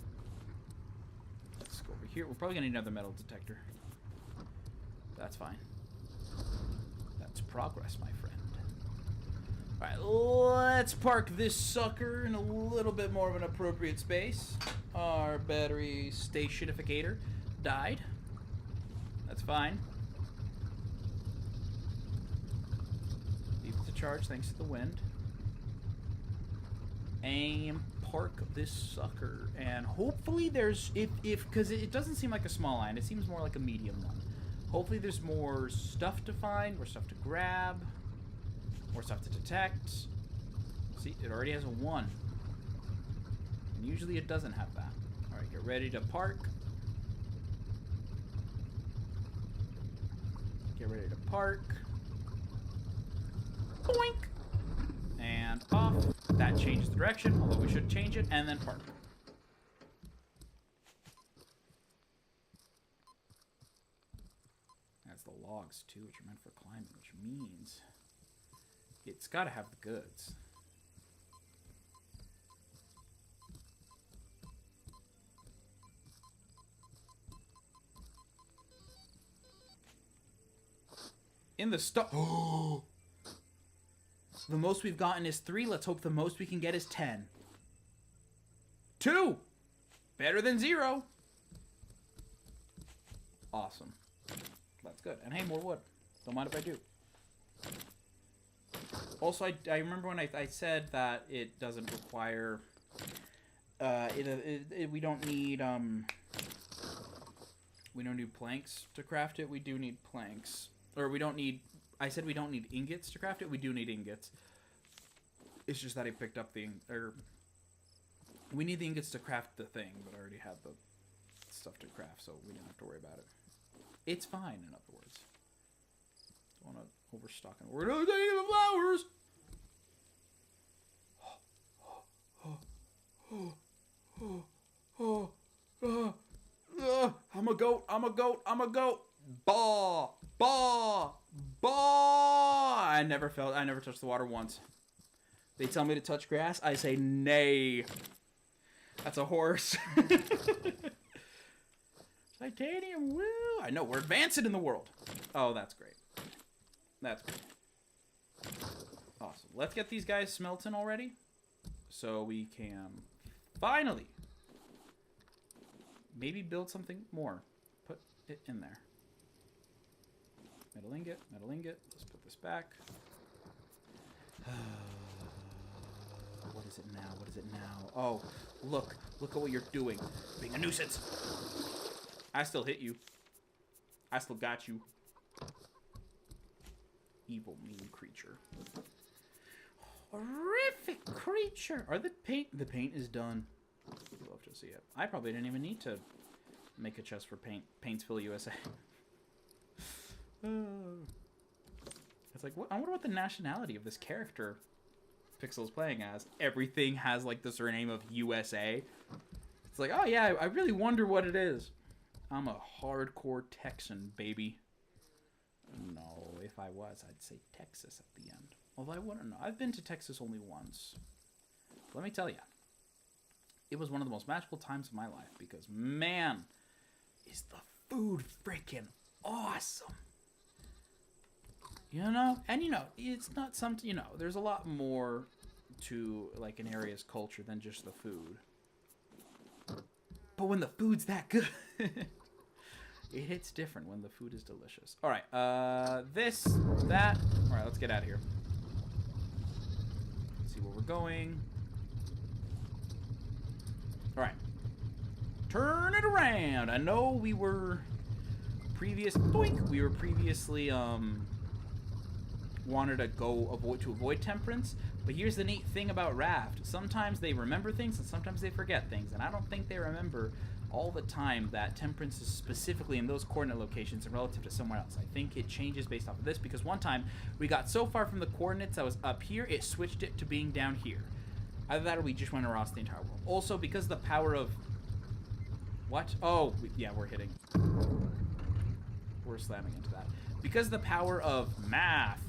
Let's go over here. We're probably going to need another metal detector. That's fine. That's progress, my friend. Alright, let's park this sucker in a little bit more of an appropriate space. Our battery stationificator died. That's fine. Leave it to charge thanks to the wind. Aim, park this sucker, and hopefully there's, because it doesn't seem like a small island, it seems more like a medium one. Hopefully there's more stuff to find, more stuff to grab, more stuff to detect. See, it already has a 1. And usually it doesn't have that. Alright, get ready to park. Get ready to park. Boink! And off. That changes the direction, although we should change it, and then park. That's the logs, too, which are meant for climbing, which means it's got to have the goods. In the stuff. Oh! The most we've gotten is 3. Let's hope the most we can get is 10. 2! Better than 0. Awesome. That's good. And hey, more wood. Don't mind if I do. Also, I remember when I said that it doesn't require... we don't need planks to craft it. We do need planks. Or we don't need... I said we don't need ingots to craft it. We do need ingots. It's just that I picked up the... we need the ingots to craft the thing, but I already had the stuff to craft, so we didn't have to worry about it. It's fine, in other words. Don't want to overstock it. We're not taking the flowers! I'm a goat, I'm a goat, I'm a goat! Bah! Bah! Bah! I never touched the water once. They tell me to touch grass, I say nay. That's a horse. Titanium, woo! I know, we're advancing in the world. Oh, that's great. That's great. Awesome. Let's get these guys smelting already. So we can finally maybe build something more. Put it in there. Metal ingot, metal ingot. Let's put this back. What is it now? What is it now? Oh, look. Look at what you're doing. Being a nuisance. I still hit you. I still got you. Evil, mean creature. Horrific creature. Are the paint is done. I'd love to see it. I probably didn't even need to make a chest for paint. Paintsville, USA. It's like, I wonder what the nationality of this character Pixel's playing as. Everything has like the surname of USA. It's like, oh yeah, I really wonder what it is. I'm a hardcore Texan, baby. No, if I was, I'd say Texas at the end. Although I wouldn't know. I've been to Texas only once. Let me tell you, it was one of the most magical times of my life because, man, is the food freaking awesome. You know? And, you know, it's not something, you know, there's a lot more to, like, an area's culture than just the food. But when the food's that good, it hits different when the food is delicious. All right, this, that. All right, let's get out of here. Let's see where we're going. All right. Turn it around. I know we were previously, wanted to avoid temperance, but here's the neat thing about Raft. Sometimes they remember things and sometimes they forget things, and I don't think they remember all the time that temperance is specifically in those coordinate locations and relative to somewhere else. I think it changes based off of this, because one time we got so far from the coordinates that was up here, it switched it to being down here. Either that or we just went across the entire world. Also, because the power of... What? Oh, yeah, we're hitting. We're slamming into that. Because the power of math,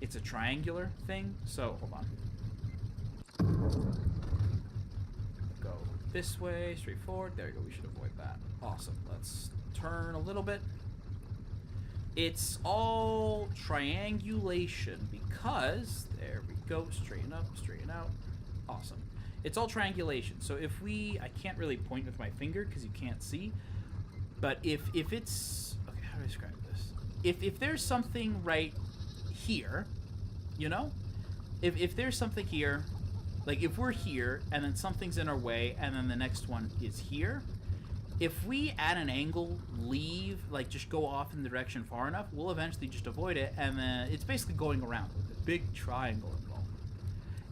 it's a triangular thing, so hold on. Go this way, straight forward. There you go, we should avoid that. Awesome. Let's turn a little bit. It's all triangulation because, there we go, straighten up, straighten out. Awesome. It's all triangulation. So if we, I can't really point with my finger because you can't see, but if it's, okay, how do I describe this? If there's something right here, you know, if there's something here, like if we're here and then something's in our way and then the next one is here, if we at an angle leave, like just go off in the direction far enough, we'll eventually just avoid it, and then it's basically going around with a big triangle involved.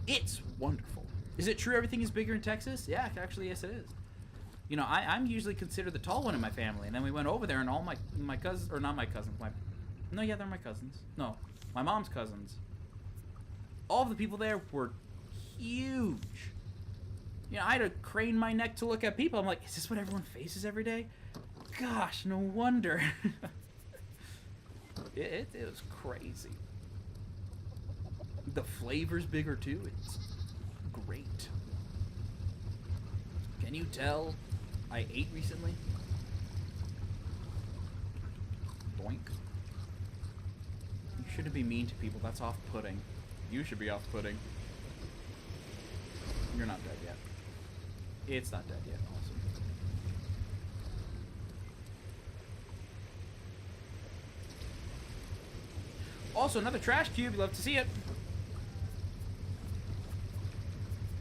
It's wonderful. Is it true everything is bigger in Texas? Yeah, actually, yes it is. You know, I'm usually considered the tall one in my family, and then we went over there and all my cousins, or not my cousins, no, yeah, they're my cousins. No, my mom's cousins. All of the people there were huge. You know, I had to crane my neck to look at people. I'm like, is this what everyone faces every day? Gosh, no wonder. it was crazy. The flavor's bigger too. It's great. Can you tell I ate recently? Boink. You shouldn't be mean to people. That's off-putting. You should be off-putting. You're not dead yet. It's not dead yet. Awesome. Also, another trash cube. You love to see it.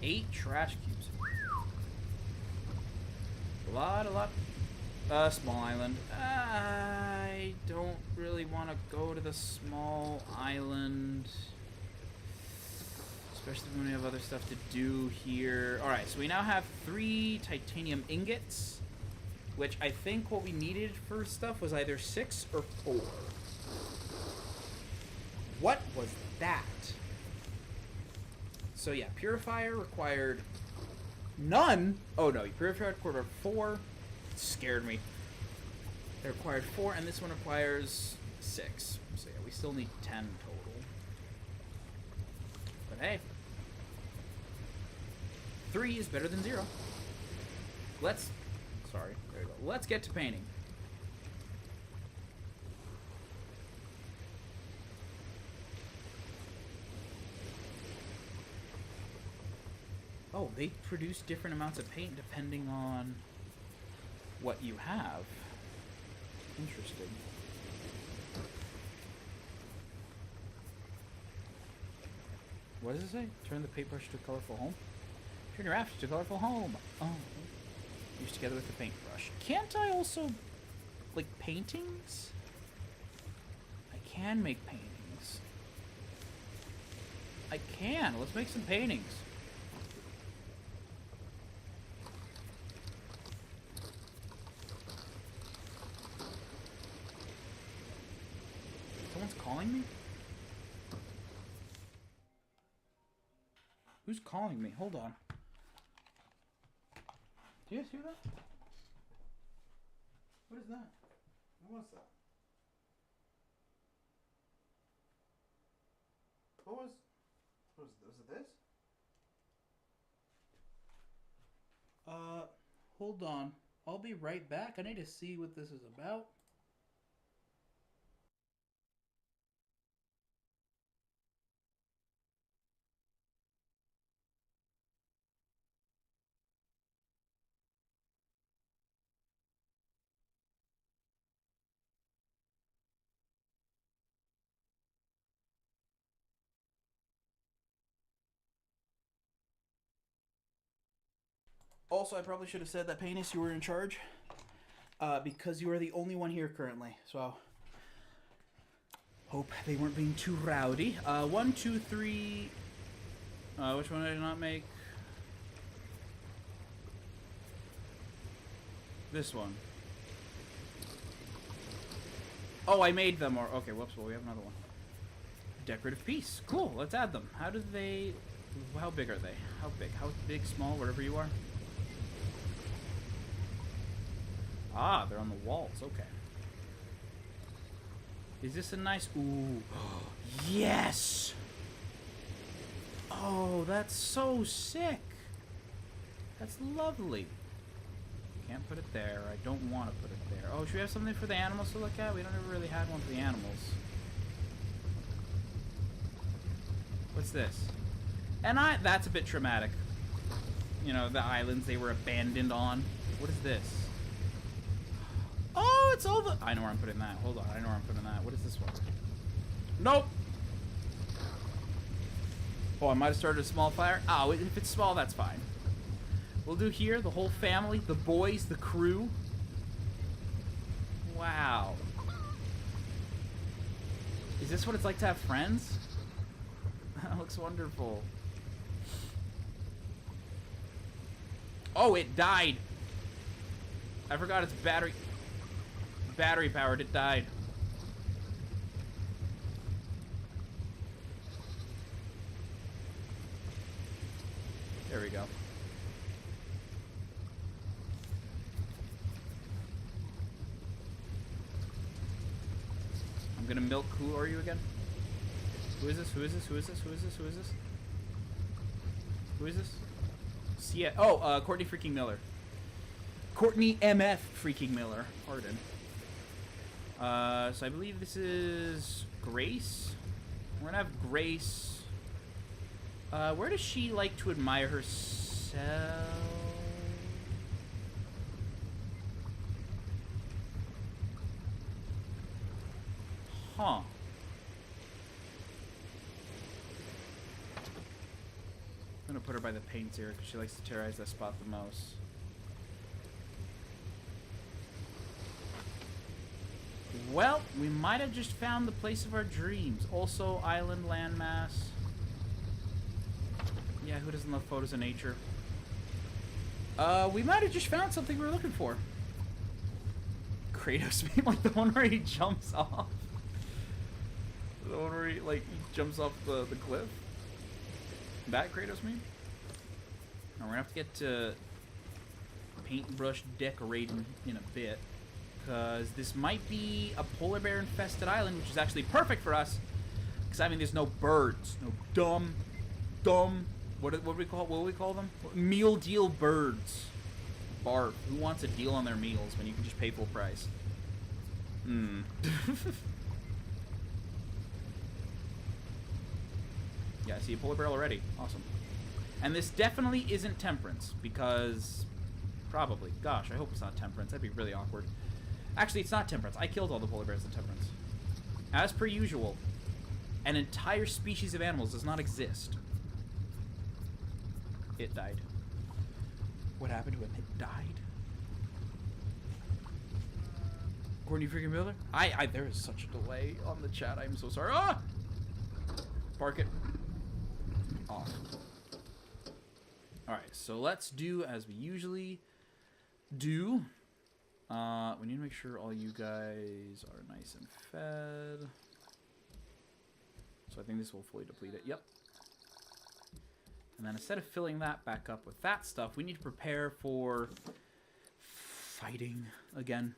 8 trash cubes. A lot. Small island. I don't really want to go to the small island. Especially when we have other stuff to do here. Alright, so we now have 3 titanium ingots. Which I think what we needed for stuff was either 6 or 4. What was that? So yeah, purifier required none. Oh no, purifier required 4. It scared me. It required 4, and this one requires 6. So yeah, we still need 10 total. But hey, 3 is better than 0. Sorry, there we go. Let's get to painting. Oh, they produce different amounts of paint depending on what you have. Interesting. What does it say? Turn the paintbrush to a colorful home? Turn your raft to a colorful home. Oh. Use together with the paintbrush. Can't I also, like, paintings? I can make paintings. I can. Let's make some paintings. Someone's calling me? Who's calling me? Hold on. Do you guys hear that? What is that? What was that? Was it this? Hold on. I'll be right back. I need to see what this is about. Also, I probably should have said that, Panis, you were in charge. Because you are the only one here currently. So, hope they weren't being too rowdy. 1, 2, 3... which one did I not make? This one. Oh, I made them. Or okay, whoops. Well, we have another one. Decorative piece. Cool. Let's add them. How do they... How big are they? How big? How big, small, whatever you are? Ah, they're on the walls. Okay. Is this a nice... Ooh. Yes! Oh, that's so sick. That's lovely. Can't put it there. I don't want to put it there. Oh, should we have something for the animals to look at? We don't ever really had one for the animals. What's this? And that's a bit traumatic. You know, the islands they were abandoned on. What is this? Oh, it's all the... I know where I'm putting that. Hold on, I know where I'm putting that. What is this one? Nope! Oh, I might have started a small fire. Oh, if it's small, that's fine. We'll do here, the whole family, the boys, the crew. Wow. Is this what it's like to have friends? That looks wonderful. Oh, it died. I forgot it's battery powered. It died. There we go. I'm gonna milk. Who are you again? Who is this? Who is this? Who is this? Who is this? Who is this? Who is this? Yeah. Oh, Courtney freaking Miller. Courtney MF freaking Miller. Pardon. So I believe this is Grace. We're gonna have Grace. Where does she like to admire herself? Huh. I'm gonna put her by the paints here because she likes to terrorize that spot the most. Well, we might have just found the place of our dreams. Also, island landmass. Yeah, who doesn't love photos of nature? We might have just found something we were looking for. Kratos meme, like the one where he jumps off. The one where he, like, he jumps off the cliff. That Kratos meme? Now, we're gonna have to get to paintbrush decorating in a bit. Because this might be a polar bear infested island, which is actually perfect for us. Because, I mean, there's no birds. No dumb, what do we call them? Meal deal birds. Barf. Who wants a deal on their meals when you can just pay full price? Yeah, I see a polar bear already. Awesome. And this definitely isn't temperance, because... Probably. Gosh, I hope it's not temperance. That'd be really awkward. Actually, it's not temperance. I killed all the polar bears in temperance. As per usual, an entire species of animals does not exist. It died. What happened when it died? Courtney freaking Miller? There is such a delay on the chat. I'm so sorry. Ah! Park it. Off. Alright, so let's do as we usually do. We need to make sure all you guys are nice and fed. So I think this will fully deplete it. Yep. And then instead of filling that back up with that stuff, we need to prepare for fighting again.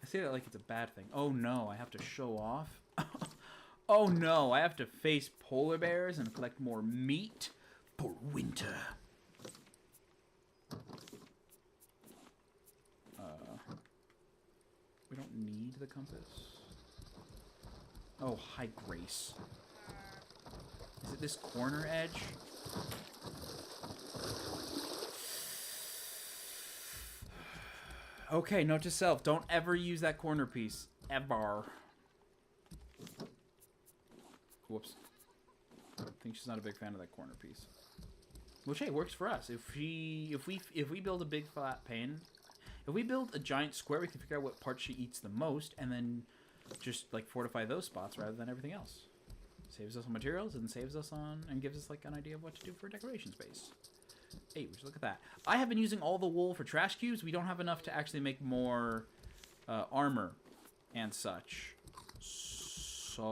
I say that like it's a bad thing. Oh no, I have to show off. Oh no, I have to face polar bears and collect more meat for winter. We don't need the compass. Oh, hi, Grace. Is it this corner edge? Okay, note to self. Don't ever use that corner piece. Ever. Whoops. I think she's not a big fan of that corner piece. Which, hey, works for us. If we build a big flat pane, if we build a giant square, we can figure out what part she eats the most, and then just like fortify those spots rather than everything else. Saves us on materials and saves us on and gives us like an idea of what to do for decoration space. Hey, would you look at that? I have been using all the wool for trash cubes. We don't have enough to actually make more armor and such. So,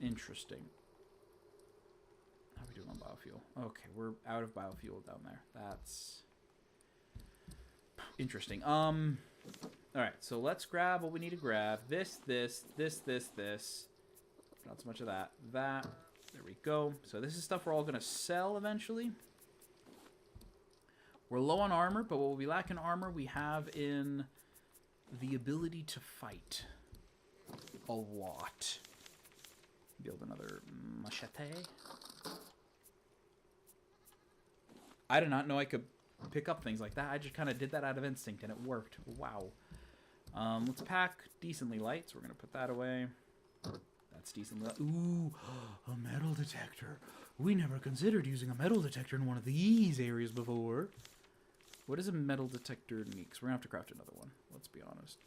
interesting. How are we doing on biofuel? Okay, we're out of biofuel down there. That's interesting. All right, so let's grab what we need to grab. This. Not so much of that. That. There we go. So this is stuff we're all going to sell eventually. We're low on armor, but what we lack in armor, we have in the ability to fight. A lot. Build another machete. I did not know I could pick up things like that. I just kind of did that out of instinct, and it worked. Wow. Let's pack decently light, so we're going to put that away. That's decently light. Ooh, a metal detector. We never considered using a metal detector in one of these areas before. What does a metal detector need? Because we're going to have to craft another one. Let's be honest.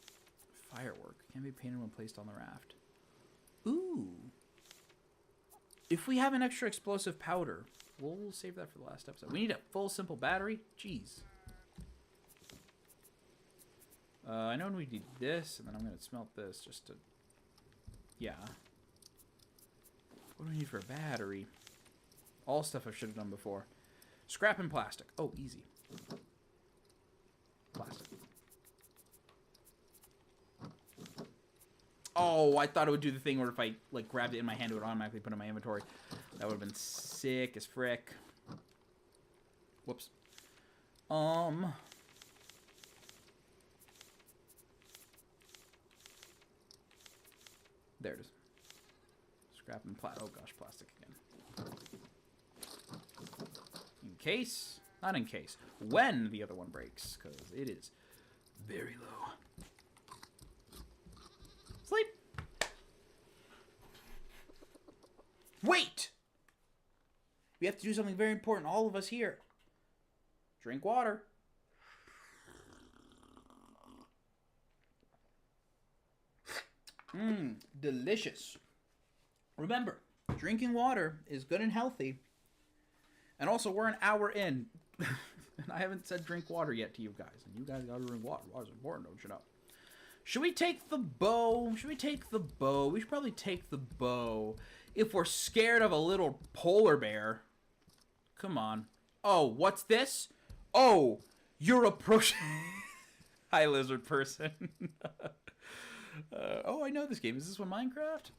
Firework. Can be painted when placed on the raft. Ooh. If we have an extra explosive powder, we'll save that for the last episode. We need a full simple battery? Jeez. I know we need this, and then I'm going to smelt this just to... Yeah. What do we need for a battery? All stuff I should have done before. Scrap and plastic. Oh, easy. Plastic. Oh, I thought it would do the thing where if I like grabbed it in my hand, it would automatically put it in my inventory. That would have been sick as frick. Whoops. There it is. Scrap and oh gosh, plastic again. In case, not in case, when the other one breaks, because it is very low. Sleep. Wait! We have to do something very important, all of us here. Drink water. Mmm, delicious. Remember, drinking water is good and healthy. And also, we're an hour in. And I haven't said drink water yet to you guys. And you guys gotta drink water. Water's important, don't you know? Should we take the bow? Should we take the bow? We should probably take the bow. If we're scared of a little polar bear. Come on. Oh, what's this? Oh, you're approaching... Hi, lizard person. Oh, I know this game. Is this one Minecraft?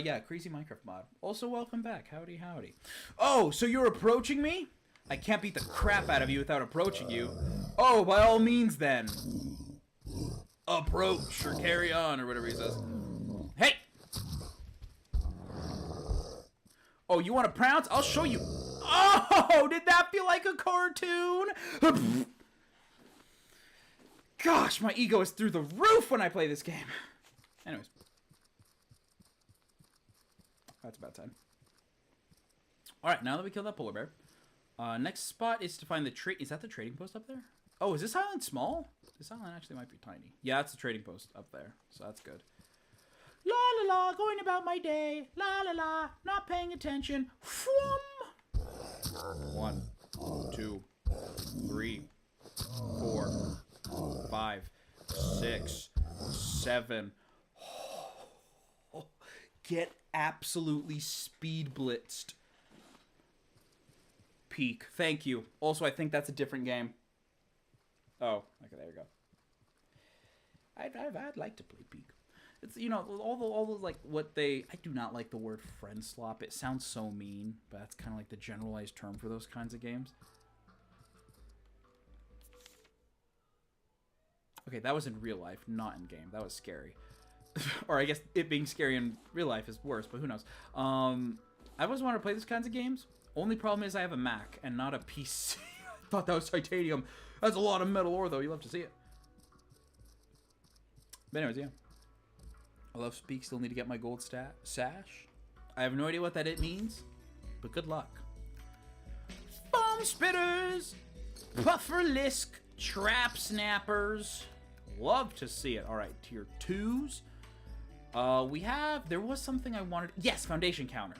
Yeah, crazy Minecraft mod. Also, welcome back. Howdy, howdy. Oh, so you're approaching me? I can't beat the crap out of you without approaching you. Oh, by all means, then. Approach or carry on or whatever he says. Hey! Oh, you want to pounce? I'll show you. Oh, did that feel like a cartoon? Gosh, my ego is through the roof when I play this game. Anyways. That's about time. Alright, now that we killed that polar bear. Next spot is to find the trade. Is that the trading post up there? Oh, is this island small? This island actually might be tiny. Yeah, it's the trading post up there. So that's good. La la la, going about my day. La la la, not paying attention. Fwum! 1, 2, 3, 4, 5, 6, 7. Oh, get absolutely speed blitzed. Peak. Thank you. Also, I think that's a different game. Oh, okay, there you go. I'd like to play Peak. It's, you know, all those like what they. I do not like the word friend slop. It sounds so mean, but that's kind of like the generalized term for those kinds of games. Okay, that was in real life, not in game. That was scary. Or I guess it being scary in real life is worse, but who knows. I always wanted to play these kinds of games. Only problem is I have a Mac and not a PC. I thought that was titanium. That's a lot of metal ore, though. You'll have to see it. But anyways, yeah. I love Speak. Still need to get my gold sash. I have no idea what that it means, but good luck. Bomb spitters! Pufferlisk trap snappers. Love to see it. Alright, tier 2s. There was something I wanted. Yes, foundation counter.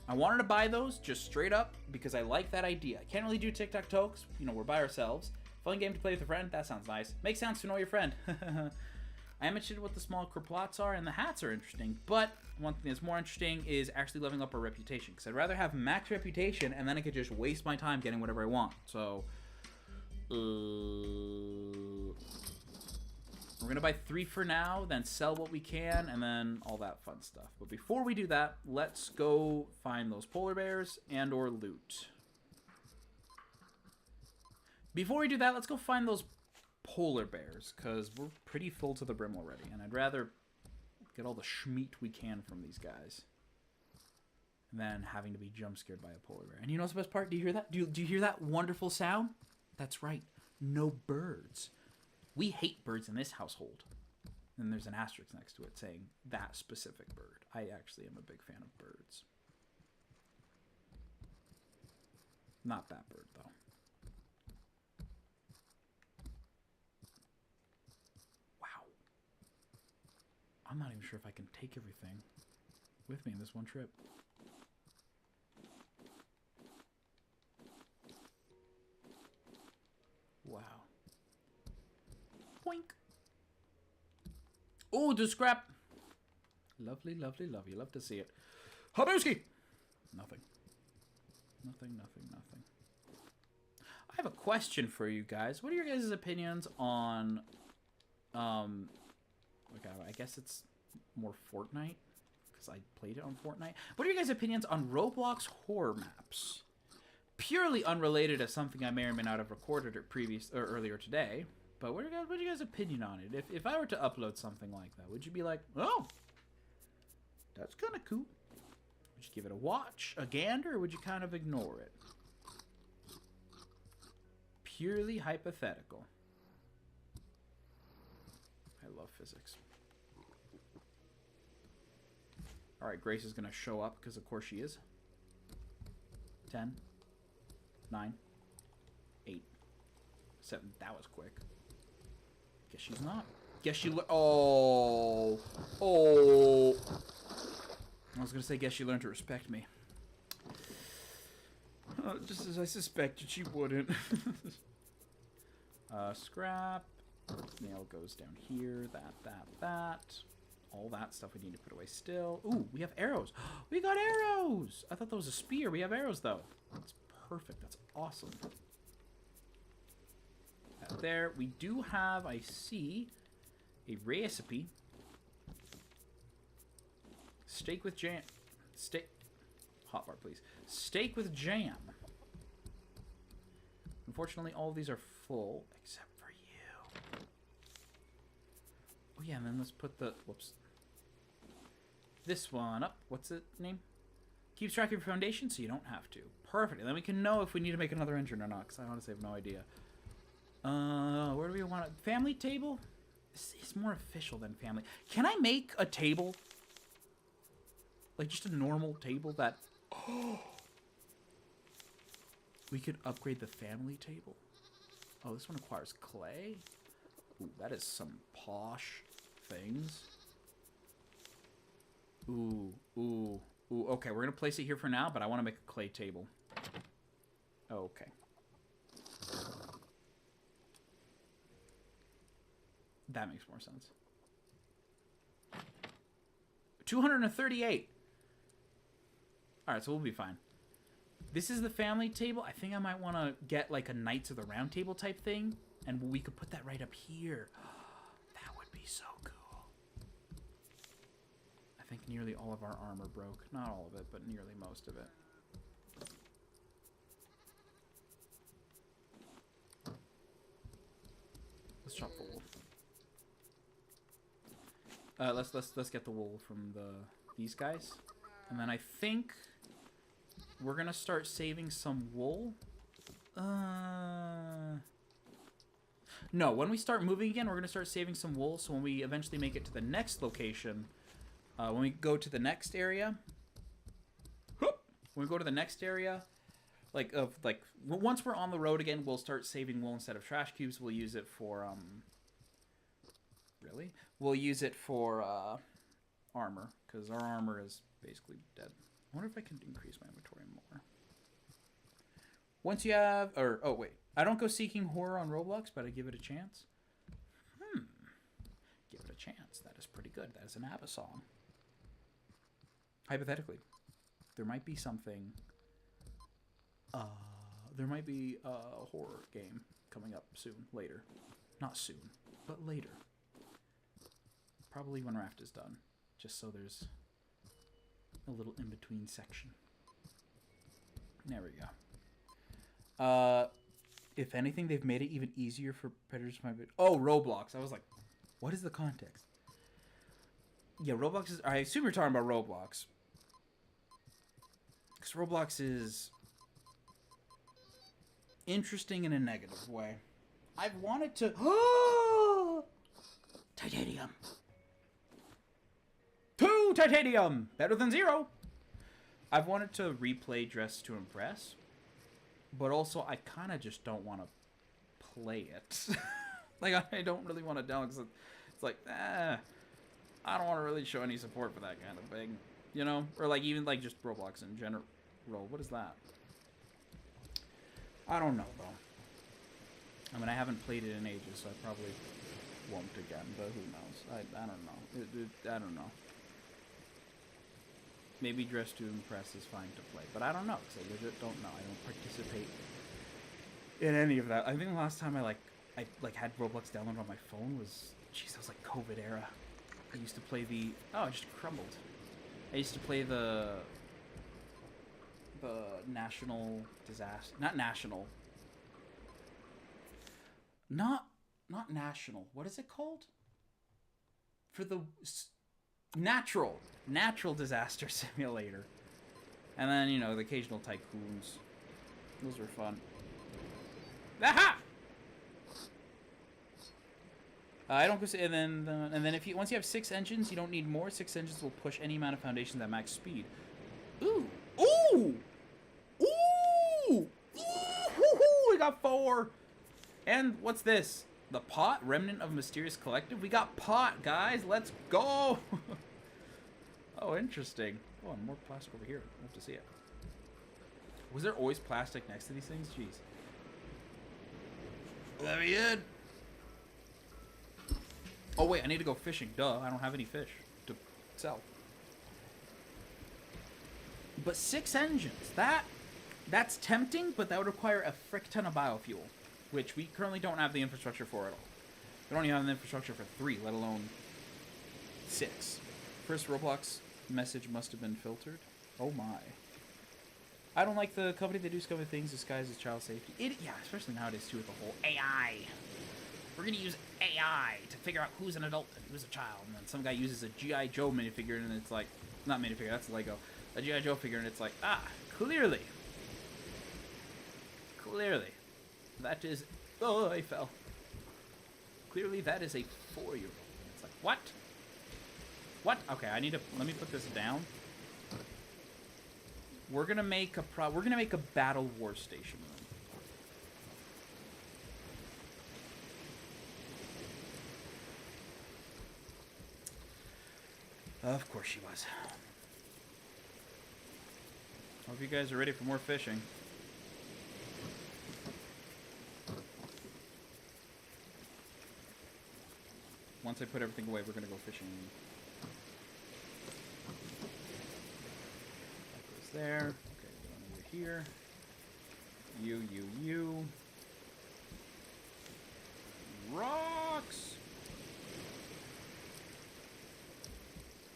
I wanted to buy those just straight up because I like that idea. I can't really do tic-tac-toe because, you know, we're by ourselves. Fun game to play with a friend. That sounds nice. Make sounds to annoy your friend. I am interested in what the small criplots are, and the hats are interesting. But one thing that's more interesting is actually leveling up our reputation. Because I'd rather have max reputation, and then I could just waste my time getting whatever I want. So, we're going to buy 3 for now, then sell what we can, and then all that fun stuff. But before we do that, let's go find those polar bears and or loot. Before we do that, let's go find those polar bears, because we're pretty full to the brim already, and I'd rather get all the schmeat we can from these guys than having to be jump scared by a polar bear. And you know what's the best part? Do you hear that? Do you hear that wonderful sound? That's right. No birds. We hate birds in this household. And there's an asterisk next to it saying that specific bird. I actually am a big fan of birds. Not that bird, though. Wow. I'm not even sure if I can take everything with me in this one trip. Wow. Boink. Oh, the scrap. Lovely, lovely, lovely. Love to see it. Habowski! Nothing. Nothing, nothing, nothing. I have a question for you guys. What are your guys' opinions on, okay, I guess it's more Fortnite, because I played it on Fortnite. What are your guys' opinions on Roblox horror maps? Purely unrelated to something I may or may not have recorded earlier today. But what's your guys' opinion on it? If I were to upload something like that, would you be like, oh, that's kind of cool? Would you give it a watch, a gander, or would you kind of ignore it? Purely hypothetical. I love physics. Alright, Grace is going to show up, because of course she is. 10, 9, 8, 7. That was quick. Guess she's not. Guess you oh. Oh. I was gonna say, guess you learned to respect me. Just as I suspected you wouldn't. Scrap. Nail goes down here. That. All that stuff we need to put away still. Ooh, we have arrows. We got arrows! I thought that was a spear. We have arrows, though. That's perfect. That's awesome. There. We do have, I see, a recipe. Steak with jam. Steak. Hotbar, please. Steak with jam. Unfortunately, all of these are full, except for you. Oh, yeah, and then let's put the... Whoops. This one up. What's the name? Keeps track of your foundation so you don't have to. Perfect. And then we can know if we need to make another engine or not, because I honestly have no idea. Where do we want it? Family table? This is more official than family. Can I make a table? Like, just a normal table that... Oh! We could upgrade the family table. Oh, this one requires clay? Ooh, that is some posh things. Ooh. Okay, we're going to place it here for now, but I want to make a clay table. Okay. That makes more sense. 238. Alright, so we'll be fine. This is the family table. I think I might want to get like a Knights of the Round Table type thing. And we could put that right up here. That would be so cool. I think nearly all of our armor broke. Not all of it, but nearly most of it. Let's chop the wool. Let's get the wool from these guys. And then I think we're gonna start saving some wool. No, when we start moving again, we're going to start saving some wool, so when we eventually make it to the next location, when we go to the next area, once we're on the road again, we'll start saving wool instead of trash cubes. We'll use it for, We'll use it for, armor, because our armor is basically dead. I wonder if I can increase my inventory more. Once you have, oh wait, I don't go seeking horror on Roblox, but I give it a chance. Give it a chance. That is pretty good. That is an ABBA song. Hypothetically, there might be something, there might be a horror game coming up soon, later. Not soon, but later. Probably when Raft is done, just so there's a little in-between section. There we go. If anything, they've made it even easier for predators to find it. Oh, Roblox. I was like, what is the context? Yeah, Roblox is... I assume you're talking about Roblox. Because Roblox is interesting in a negative way. I've wanted to... Oh! Titanium. 2 titanium! Better than 0! I've wanted to replay Dress to Impress. But also, I kind of just don't want to play it. Like, I don't really want to download, because it's like, I don't want to really show any support for that kind of thing. You know? Or, like, even, like, just Roblox in general. What is that? I don't know, though. I mean, I haven't played it in ages, so I probably won't again, but who knows? I don't know. I don't know. Maybe Dress to Impress is fine to play, but I don't know, because I legit don't know. I don't participate in any of that. I think the last time I had Roblox downloaded on my phone was, jeez, that was like COVID era. I used to play the, oh, it just crumbled. I used to play the national disaster, not national. Not national. What is it called? For the natural disaster simulator. And then, you know, the occasional tycoons. Those were fun. Aha! I don't go. And then if you once you have 6 engines, you don't need more. 6 engines will push any amount of foundations at max speed. Ooh, ooh, ooh, ooh! We got 4. And what's this? The pot, remnant of mysterious collective. We got pot, guys. Let's go. Oh, interesting. Oh, and more plastic over here. We'll have to see it. Was there always plastic next to these things? Jeez. Let me in. Oh wait, I need to go fishing. Duh, I don't have any fish to sell. But 6 engines. That's tempting, but that would require a frick ton of biofuel, which we currently don't have the infrastructure for at all. We don't even have the infrastructure for 3, let alone 6. First Roblox message must have been filtered. Oh my. I don't like the company that discover things disguised as child safety. Yeah, especially nowadays too with the whole AI. We're gonna use AI to figure out who's an adult and who's a child. And then some guy uses a G.I. Joe minifigure and it's like, not minifigure, that's Lego. A G.I. Joe figure and it's like, clearly. Clearly. That is, oh, I fell. Clearly that is a 4-year-old. It's like, what? What? Okay, let me put this down. We're gonna make a battle war station room. Of course she was. Hope you guys are ready for more fishing. Once I put everything away, we're gonna go fishing. There. Okay, going over here. You. Rocks!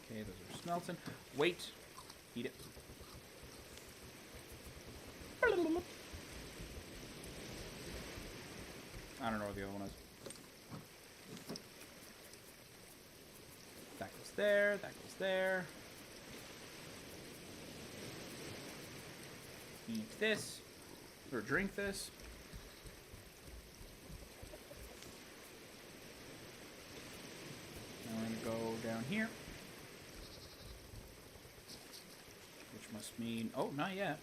Okay, those are smelting. Wait. Eat it. I don't know where the other one is. That goes there, that goes there. Eat this, or drink this. Now we're gonna go down here. Which must mean, oh, not yet.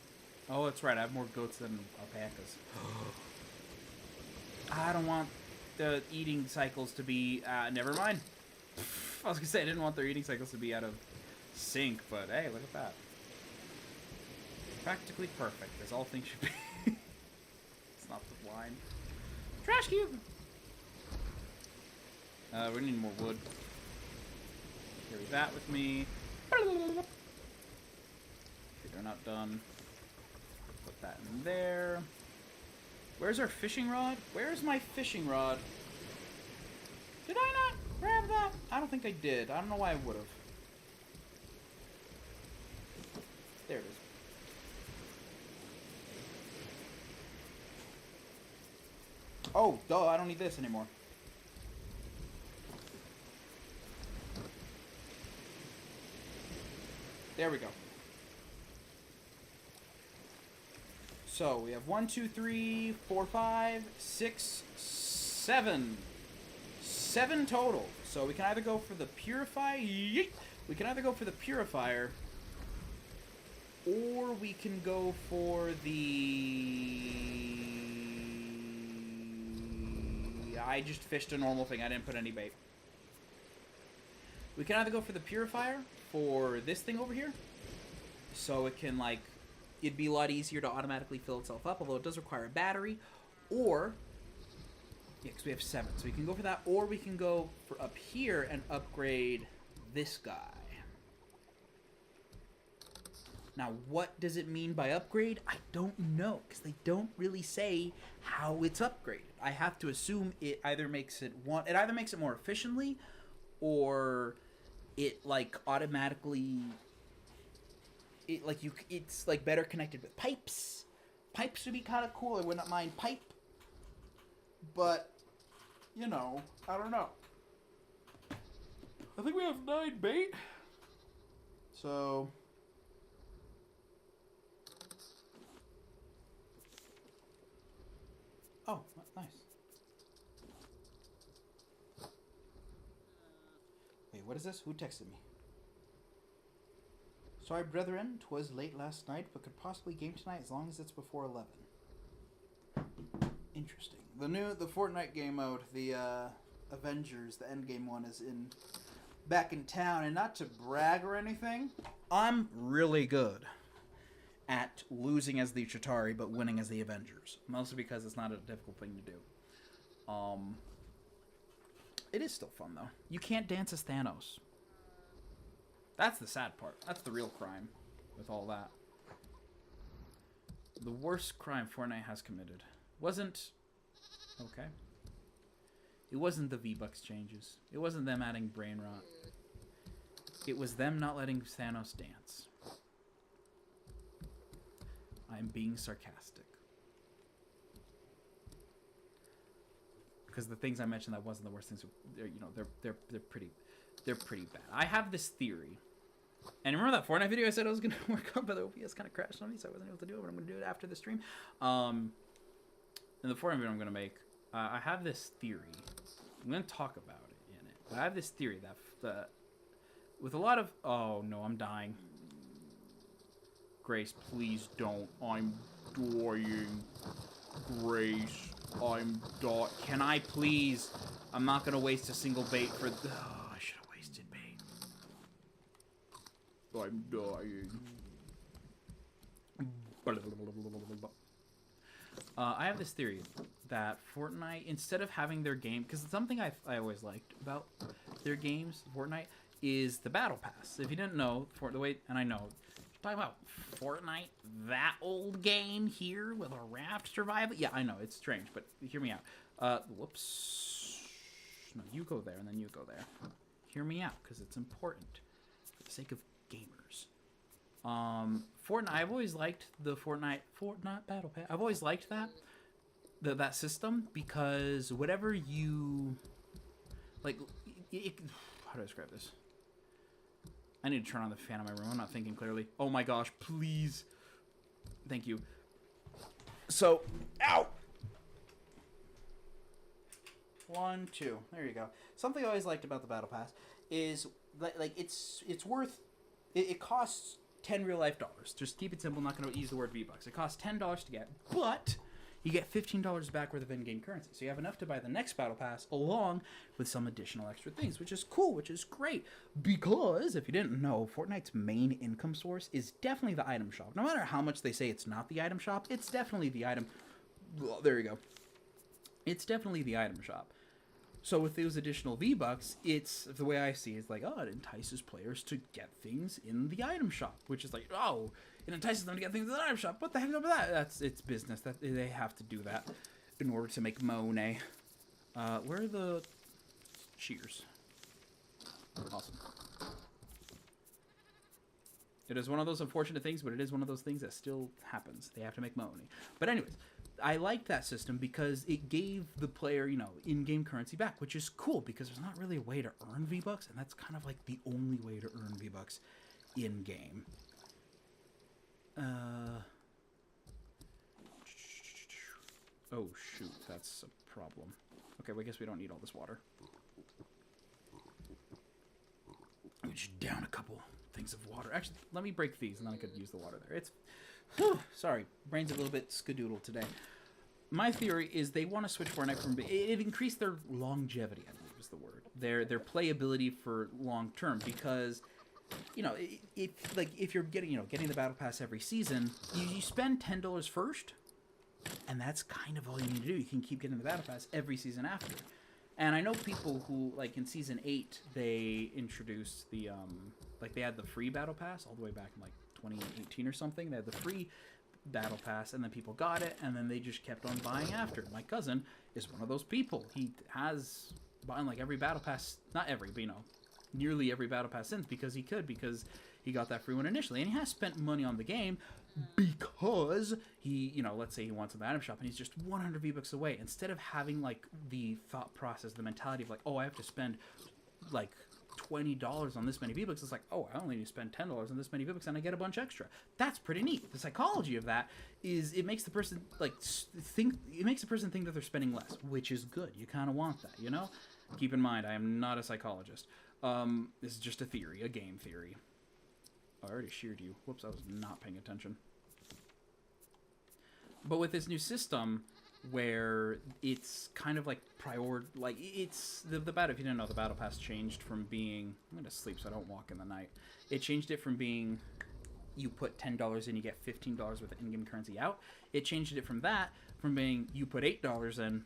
Oh, that's right, I have more goats than alpacas. I don't want the eating cycles to be, never mind. I was gonna say I didn't want their eating cycles to be out of sync, but hey, look at that. Practically perfect, as all things should be. It's not the line. Trash cube! We need more wood. Carry that with me. Okay, they're not done. Put that in there. Where's our fishing rod? Where's my fishing rod? Did I not grab that? I don't think I did. I don't know why I would have. There it is. Oh, duh, I don't need this anymore. There we go. So, we have 1, 2, 3, 4, 5, 6, 7. 7 total. So we can either go for the purifier. We can either go for the purifier, or we can go for the... I just fished a normal thing. I didn't put any bait. We can either go for the purifier for this thing over here, so it can, like, it'd be a lot easier to automatically fill itself up, although it does require a battery, or, yeah, because we have 7, so we can go for that, or we can go for up here and upgrade this guy. Now, what does it mean by upgrade? I don't know, because they don't really say how it's upgraded. I have to assume it either makes it more efficiently, or it like automatically, it's like better connected with pipes. Pipes would be kind of cool. I would not mind pipe, but you know, I don't know. I think we have 9 bait, so. Oh, nice. Wait, what is this? Who texted me? Sorry, brethren, 'twas late last night, but could possibly game tonight as long as it's before 11. Interesting. The Fortnite game mode, the Avengers, the endgame one, is back in town, and not to brag or anything, I'm really good at losing as the Chitauri but winning as the Avengers. Mostly because it's not a difficult thing to do. It is still fun though. You can't dance as Thanos. That's the sad part. That's the real crime with all that. The worst crime Fortnite has committed wasn't okay. It wasn't the V-Bucks changes. It wasn't them adding brain rot. It was them not letting Thanos dance. I'm being sarcastic. Because the things I mentioned, that wasn't the worst things. They're pretty bad. I have this theory. And remember that Fortnite video I said I was going to work on, but the OBS kind of crashed on me, so I wasn't able to do it, but I'm going to do it after the stream. In the Fortnite video I'm going to make, I have this theory. I'm going to talk about it in it. But I have this theory that with a lot of... Oh, no, I'm dying. Grace, please don't. I'm dying. Grace, I'm dying. Can I please? I'm not going to waste a single bait for... Oh, I should have wasted bait. I'm dying. I have this theory that Fortnite, instead of having their game... Because something I always liked about their games, Fortnite, is the Battle Pass. If you didn't know, and I know... Talking about Fortnite, that old game here with a raft survival. Yeah, I know, it's strange, but hear me out. Whoops. No, you go there, and then you go there. Hear me out, because it's important for the sake of gamers. Fortnite, I've always liked the Fortnite Battle Pass. I've always liked that system, because whatever you... Like, how do I describe this? I need to turn on the fan in my room. I'm not thinking clearly. Oh my gosh, please. Thank you. So, ow! 1, 2. There you go. Something I always liked about the Battle Pass is, like it's worth... It costs 10 real life dollars. Just keep it simple, not going to use the word V-Bucks. It costs $10 to get, but... you get $15 back worth of in-game currency. So you have enough to buy the next Battle Pass along with some additional extra things, which is cool, which is great. Because, if you didn't know, Fortnite's main income source is definitely the item shop. No matter how much they say it's not the item shop, it's definitely the item... Well, there you go. It's definitely the item shop. So with those additional V-Bucks, it's, the way I see it, it's like, oh, it entices players to get things in the item shop. Which is like, oh... It entices them to get things in the item shop. What the heck is up with that? It's business. They have to do that in order to make money. Where are the cheers? Awesome. It is one of those unfortunate things, but it is one of those things that still happens. They have to make money. But anyways, I like that system because it gave the player, in-game currency back, which is cool because there's not really a way to earn V-Bucks, and that's kind of like the only way to earn V-Bucks in-game. Oh, shoot. That's a problem. Okay, well, I guess we don't need all this water. Let me just down a couple things of water. Actually, let me break these, and then I could use the water there. It's... sorry. Brain's a little bit skadoodle today. My theory is they want to switch Fortnite from... It increased their longevity, I believe is the word. Their playability for long-term, because... if you're getting the Battle Pass every season, you spend $10 first, and that's kind of all you need to do. You can keep getting the Battle Pass every season after. And I know people who, like, in Season 8, they introduced the, they had the free Battle Pass all the way back in, 2018 or something. They had the free Battle Pass, and then people got it, and then they just kept on buying after. My cousin is one of those people. He has bought, every Battle Pass, not every, but, nearly every Battle Pass since, because he got that free one initially, and he has spent money on the game because he, let's say he wants an item shop and he's just 100 V-Bucks away. Instead of having the thought process, the mentality of oh, I have to spend $20 on this many V-Bucks, it's oh, I only need to spend $10 on this many V-Bucks and I get a bunch extra. That's pretty neat. The psychology of that is it makes the person think that they're spending less, which is good. You kind of want that, Keep in mind, I am not a psychologist. This is just a theory, a game theory. Oh, I already sheared you. Whoops, I was not paying attention. But with this new system, where it's kind of like it's the battle. If you didn't know, the battle pass changed from being, I'm gonna sleep so I don't walk in the night. It changed it from being you put $10 in, you get $15 worth of in-game currency out. It changed it from being you put $8 in,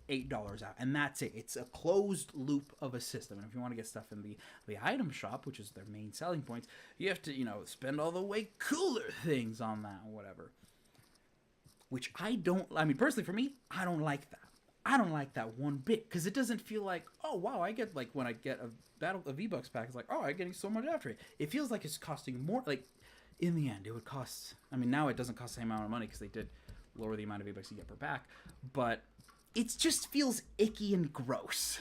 $8 out, and that's it. It's a closed loop of a system. And if you want to get stuff in the item shop, which is their main selling points, you have to spend all the way cooler things on that or whatever. Which I mean, personally for me, I don't like that. I don't like that one bit, because it doesn't feel like, oh wow, I get, like, when I get a V-Bucks pack, it's like, oh, I'm getting so much after it. It feels like it's costing more. Like, in the end, it would cost, I mean, now it doesn't cost the same amount of money because they did lower the amount of V-Bucks you get per pack, but it just feels icky and gross.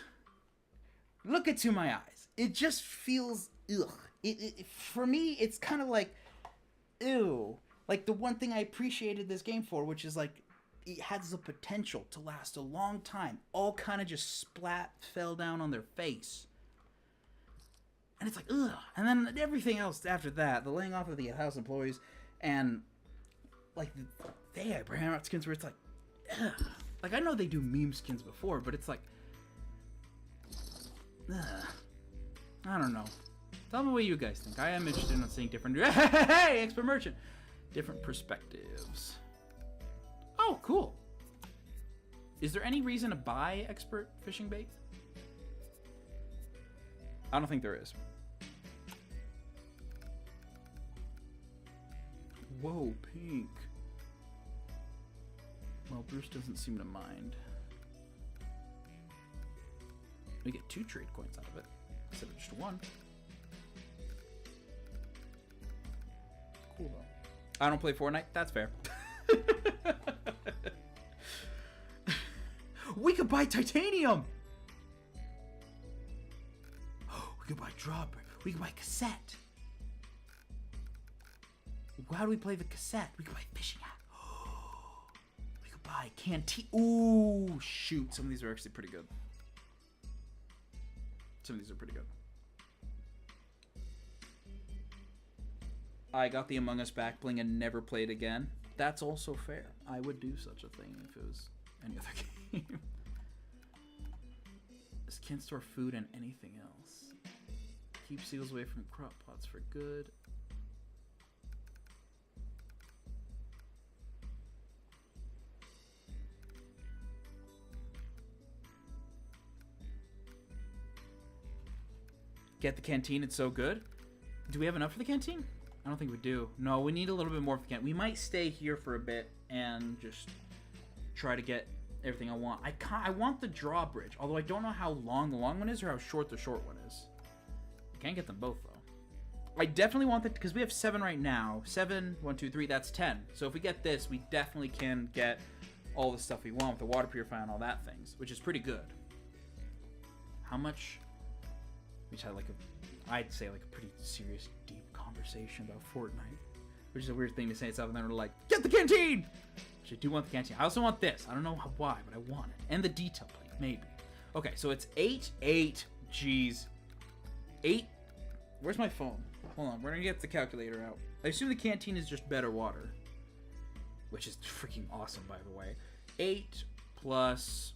Look into my eyes. It just feels, ugh. For me, it's kind of like, ew. Like, the one thing I appreciated this game for, which is, like, it has the potential to last a long time, all kind of just fell down on their face. And it's like, ugh. And then everything else after that, the laying off of the house employees, and, like, they have brand out skins where it's like, ugh. Like, I know they do meme skins before, but it's like, ugh. I don't know. Tell me what you guys think. I am interested in seeing different, hey, expert merchant, different perspectives. Oh, cool. Is there any reason to buy expert fishing bait? I don't think there is. Whoa, pink. Well, Bruce doesn't seem to mind. We get 2 trade coins out of it, instead of just 1. Cool, though. I don't play Fortnite. That's fair. We could buy titanium! We could buy dropper. We could buy cassette. How do we play the cassette? We could buy fishing hat. We could buy canteen. Ooh, shoot. Some of these are actually pretty good. Some of these are pretty good. I got the Among Us back bling and never played again. That's also fair. I would do such a thing if it was any other game. This can't store food and anything else. Keep seals away from crop pots for good. Get the canteen, it's so good. Do we have enough for the canteen? I don't think we do. No, we need a little bit more for the canteen. We might stay here for a bit and just try to get everything I want. I want the drawbridge, although I don't know how long the long one is or how short the short one is. I can't get them both, though. I definitely want that, because we have 7 right now. 7, 1, 2, 3, that's 10. So if we get this, we definitely can get all the stuff we want with the water purifier and all that things, which is pretty good. How much? We just had like I'd say like a pretty serious, deep conversation about Fortnite, which is a weird thing to say itself, and then we're like, get the canteen! Which I do want the canteen. I also want this. I don't know why, but I want it. And the detail plate, maybe. Okay, so it's 8, geez. 8, where's my phone? Hold on, we're gonna get the calculator out. I assume the canteen is just better water, which is freaking awesome, by the way. 8 plus,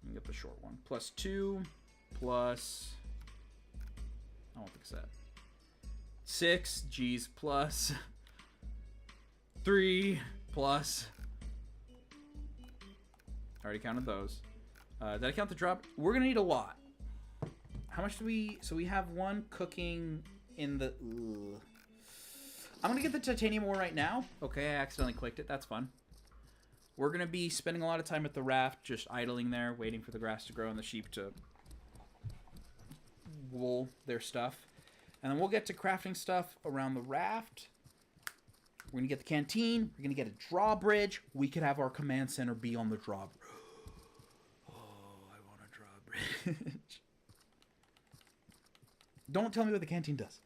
let me get the short one, plus 2 plus, I don't think it's that. 6, geez, plus 3 plus, I already counted those. Did I count the drop? We're gonna need a lot. How much do we, so we have 1 cooking in the, ugh. I'm gonna get the titanium ore right now. Okay, I accidentally clicked it, that's fun. We're gonna be spending a lot of time at the raft, just idling there, waiting for the grass to grow and the sheep to wool their stuff. And then we'll get to crafting stuff around the raft. We're gonna get the canteen, we're gonna get a drawbridge. We could have our command center be on the drawbridge. Oh, I want a drawbridge. Don't tell me what the canteen does.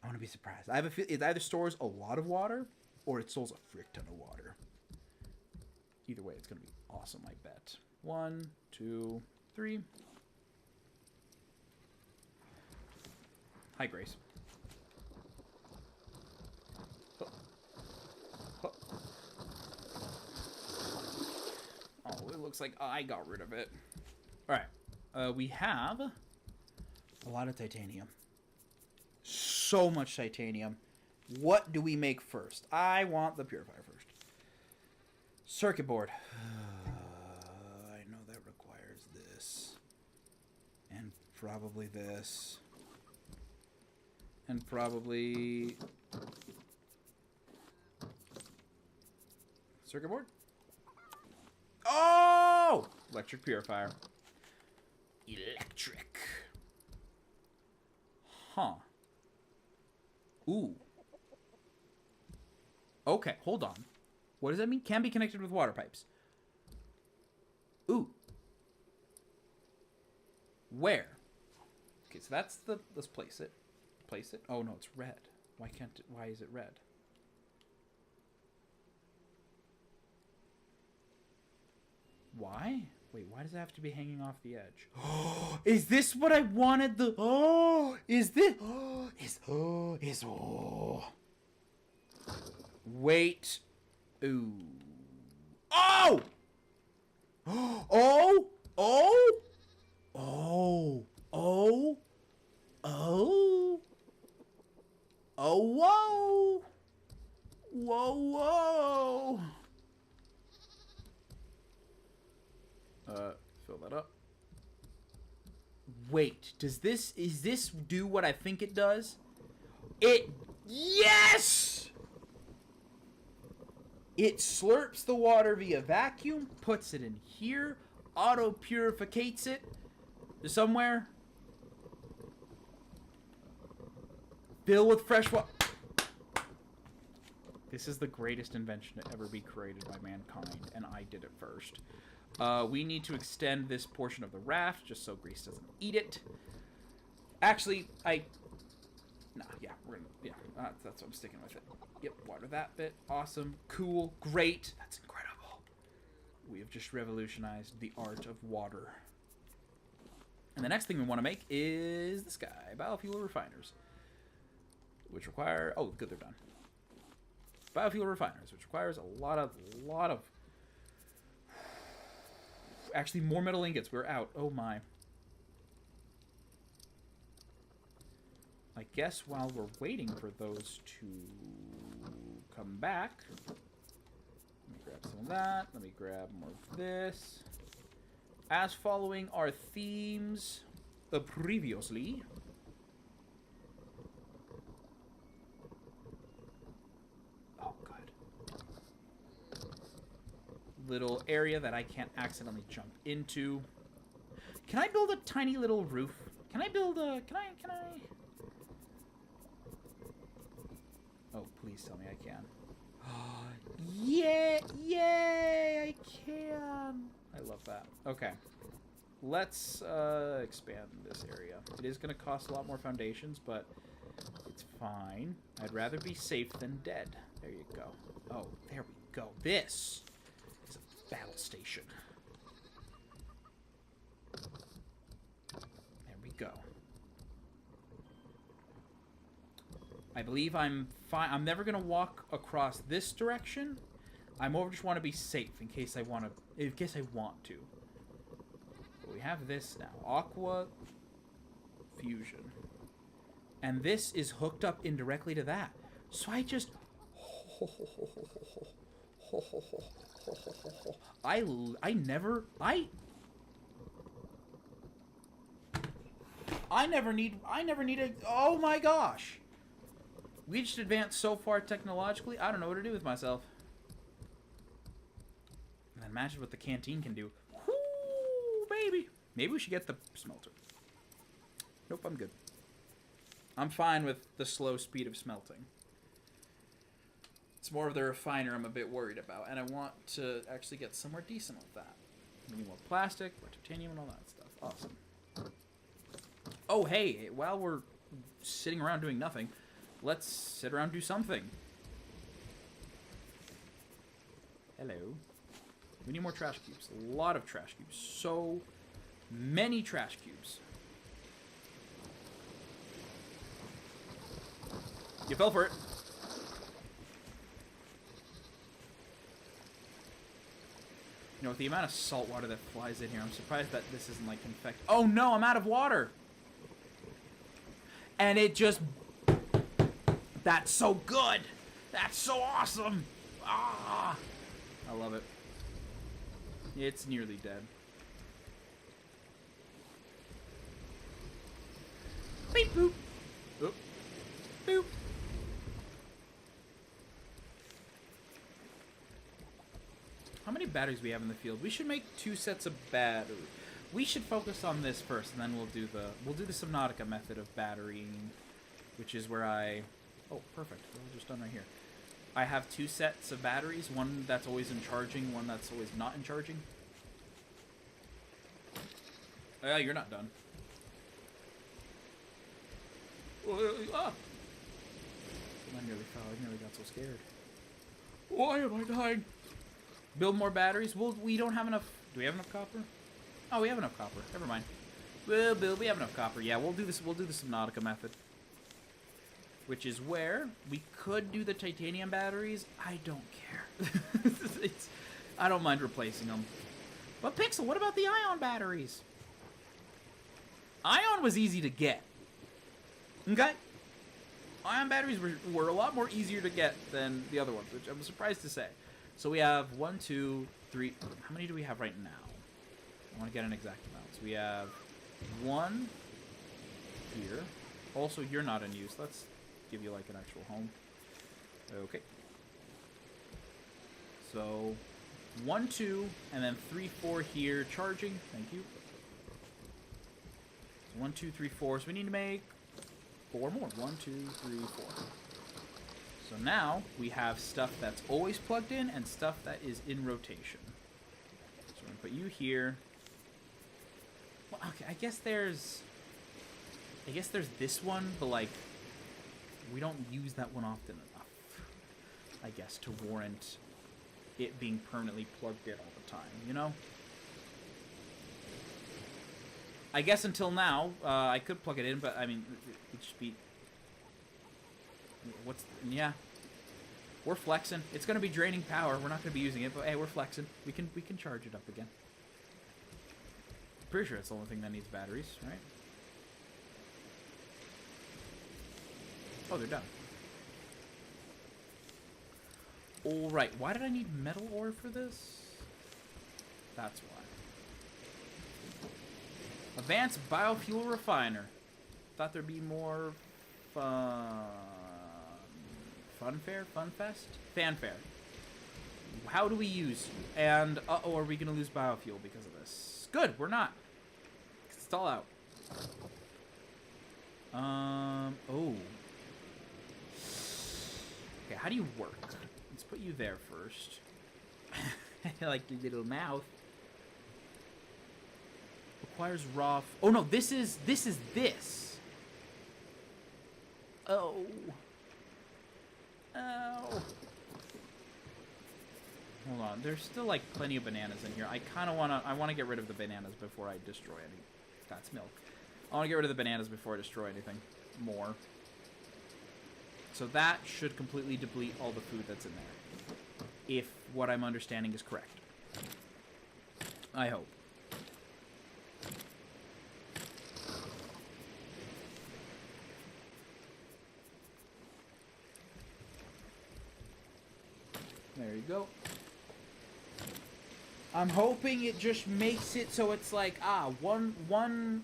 I want to be surprised. I have a feel it either stores a lot of water or it stores a frick ton of water. Either way, it's going to be awesome, I bet. 1, 2, 3. Hi, Grace. It looks like I got rid of it. Alright. We have a lot of titanium. So much titanium. What do we make first? I want the purifier first. Circuit board. I know that requires this. And probably this. And probably... circuit board? Oh! Electric purifier. Electric. Huh. Ooh. Okay, hold on. What does that mean? Can be connected with water pipes. Ooh. Where? Okay, so that's the... let's place it. Place it? Oh, no, it's red. Why can't it... why is it red? Why? Wait, why does it have to be hanging off the edge? Oh, is this what I wanted the... oh, is this... oh, oh. Wait. Ooh. Oh! Oh! Oh! Oh! Oh! Oh! Oh, whoa! Whoa, whoa! Fill that up. Wait, does this... is this do what I think it does? It... yes! It slurps the water via vacuum, puts it in here, auto-purificates it to somewhere. Fill with fresh water. This is the greatest invention to ever be created by mankind, and I did it first. We need to extend this portion of the raft just so Grease doesn't eat it. Actually, nah, yeah, we're gonna... yeah, that's what I'm sticking with it. Yep, water that bit. Awesome. Cool. Great. That's incredible. We have just revolutionized the art of water. And the next thing we want to make is this guy, biofuel refiners. Which require... oh, good, they're done. Biofuel refiners, which requires a lot of... actually, more metal ingots. We're out. Oh, my. I guess while we're waiting for those to come back, let me grab some of that. Let me grab more of this. As following our themes previously. Oh, good. Little area that I can't accidentally jump into. Can I build a tiny little roof? Can I build a... can I... oh, please tell me I can. Yeah, yay, I can. I love that. Okay. Let's expand this area. It is going to cost a lot more foundations, but it's fine. I'd rather be safe than dead. There you go. Oh, there we go. This is a battle station. There we go. I believe I'm fine. I'm never gonna walk across this direction. I more just want to be safe in case I want to. In case I want to. But we have this now. Aqua fusion, and this is hooked up indirectly to that. So I just. I never need a. Oh my gosh. We just advanced so far technologically, I don't know what to do with myself. And then imagine what the canteen can do. Whoo, baby. Maybe we should get the smelter. Nope, I'm good. I'm fine with the slow speed of smelting. It's more of the refiner I'm a bit worried about, and I want to actually get somewhere decent with that. We need more plastic, more titanium, and all that stuff. Awesome. Oh, hey, while we're sitting around doing nothing... let's sit around and do something. Hello. We need more trash cubes. A lot of trash cubes. So many trash cubes. You fell for it. You know, with the amount of salt water that flies in here, I'm surprised that this isn't, like, infected. Oh, no, I'm out of water! And it just... That's so good! That's so awesome! Ah! I love it. It's nearly dead. Beep boop! Oop. Boop! How many batteries do we have in the field? We should make 2 sets of batteries. We should focus on this first, and then we'll do the Subnautica method of batterying, which is where I... Oh, perfect. We're just done right here. I have 2 sets of batteries, one that's always in charging, one that's always not in charging. Oh, yeah, you're not done. Ah! I nearly fell. I nearly got so scared. Why am I dying? Build more batteries? Well, we don't have enough... Do we have enough copper? Oh, we have enough copper. Never mind. We'll build... We have enough copper. Yeah, we'll do this. We'll do the Subnautica method. Which is where we could do the titanium batteries. I don't care. I don't mind replacing them. But Pixel, what about the ion batteries? Ion was easy to get. Okay? Ion batteries were a lot more easier to get than the other ones, which I'm surprised to say. So we have 1, 2, 3. How many do we have right now? I want to get an exact amount. So we have 1 here. Also, you're not in use. Let's give you like an actual home. Okay. So 1, 2, and then 3, 4 here charging. Thank you. So 1, 2, 3, 4. So we need to make 4 more. 1, 2, 3, 4. So now we have stuff that's always plugged in and stuff that is in rotation. So we're gonna put you here. Well, okay, I guess there's this one, but like we don't use that one often enough, I guess, to warrant it being permanently plugged in all the time, you know? I guess until now, I could plug it in, but I mean, it'd just be... Yeah. We're flexing. It's going to be draining power. We're not going to be using it, but hey, we're flexing. We can charge it up again. Pretty sure it's the only thing that needs batteries, right? Oh, they're done. Alright, why did I need metal ore for this? That's why. Advanced biofuel refiner. Thought there'd be more funfair? Funfest? Fanfare. How do we use you? And, uh-oh, are we going to lose biofuel because of this? Good, we're not. It's all out. Oh. Okay, how do you work? Let's put you there first. Like your little mouth. Requires raw... Oh, no, this is this. Oh. Oh. Hold on. There's still, like, plenty of bananas in here. I kind of want to... I want to get rid of the bananas before I destroy any... That's milk. I want to get rid of the bananas before I destroy anything more. So that should completely deplete all the food that's in there. If what I'm understanding is correct. I hope. There you go. I'm hoping it just makes it so it's like, one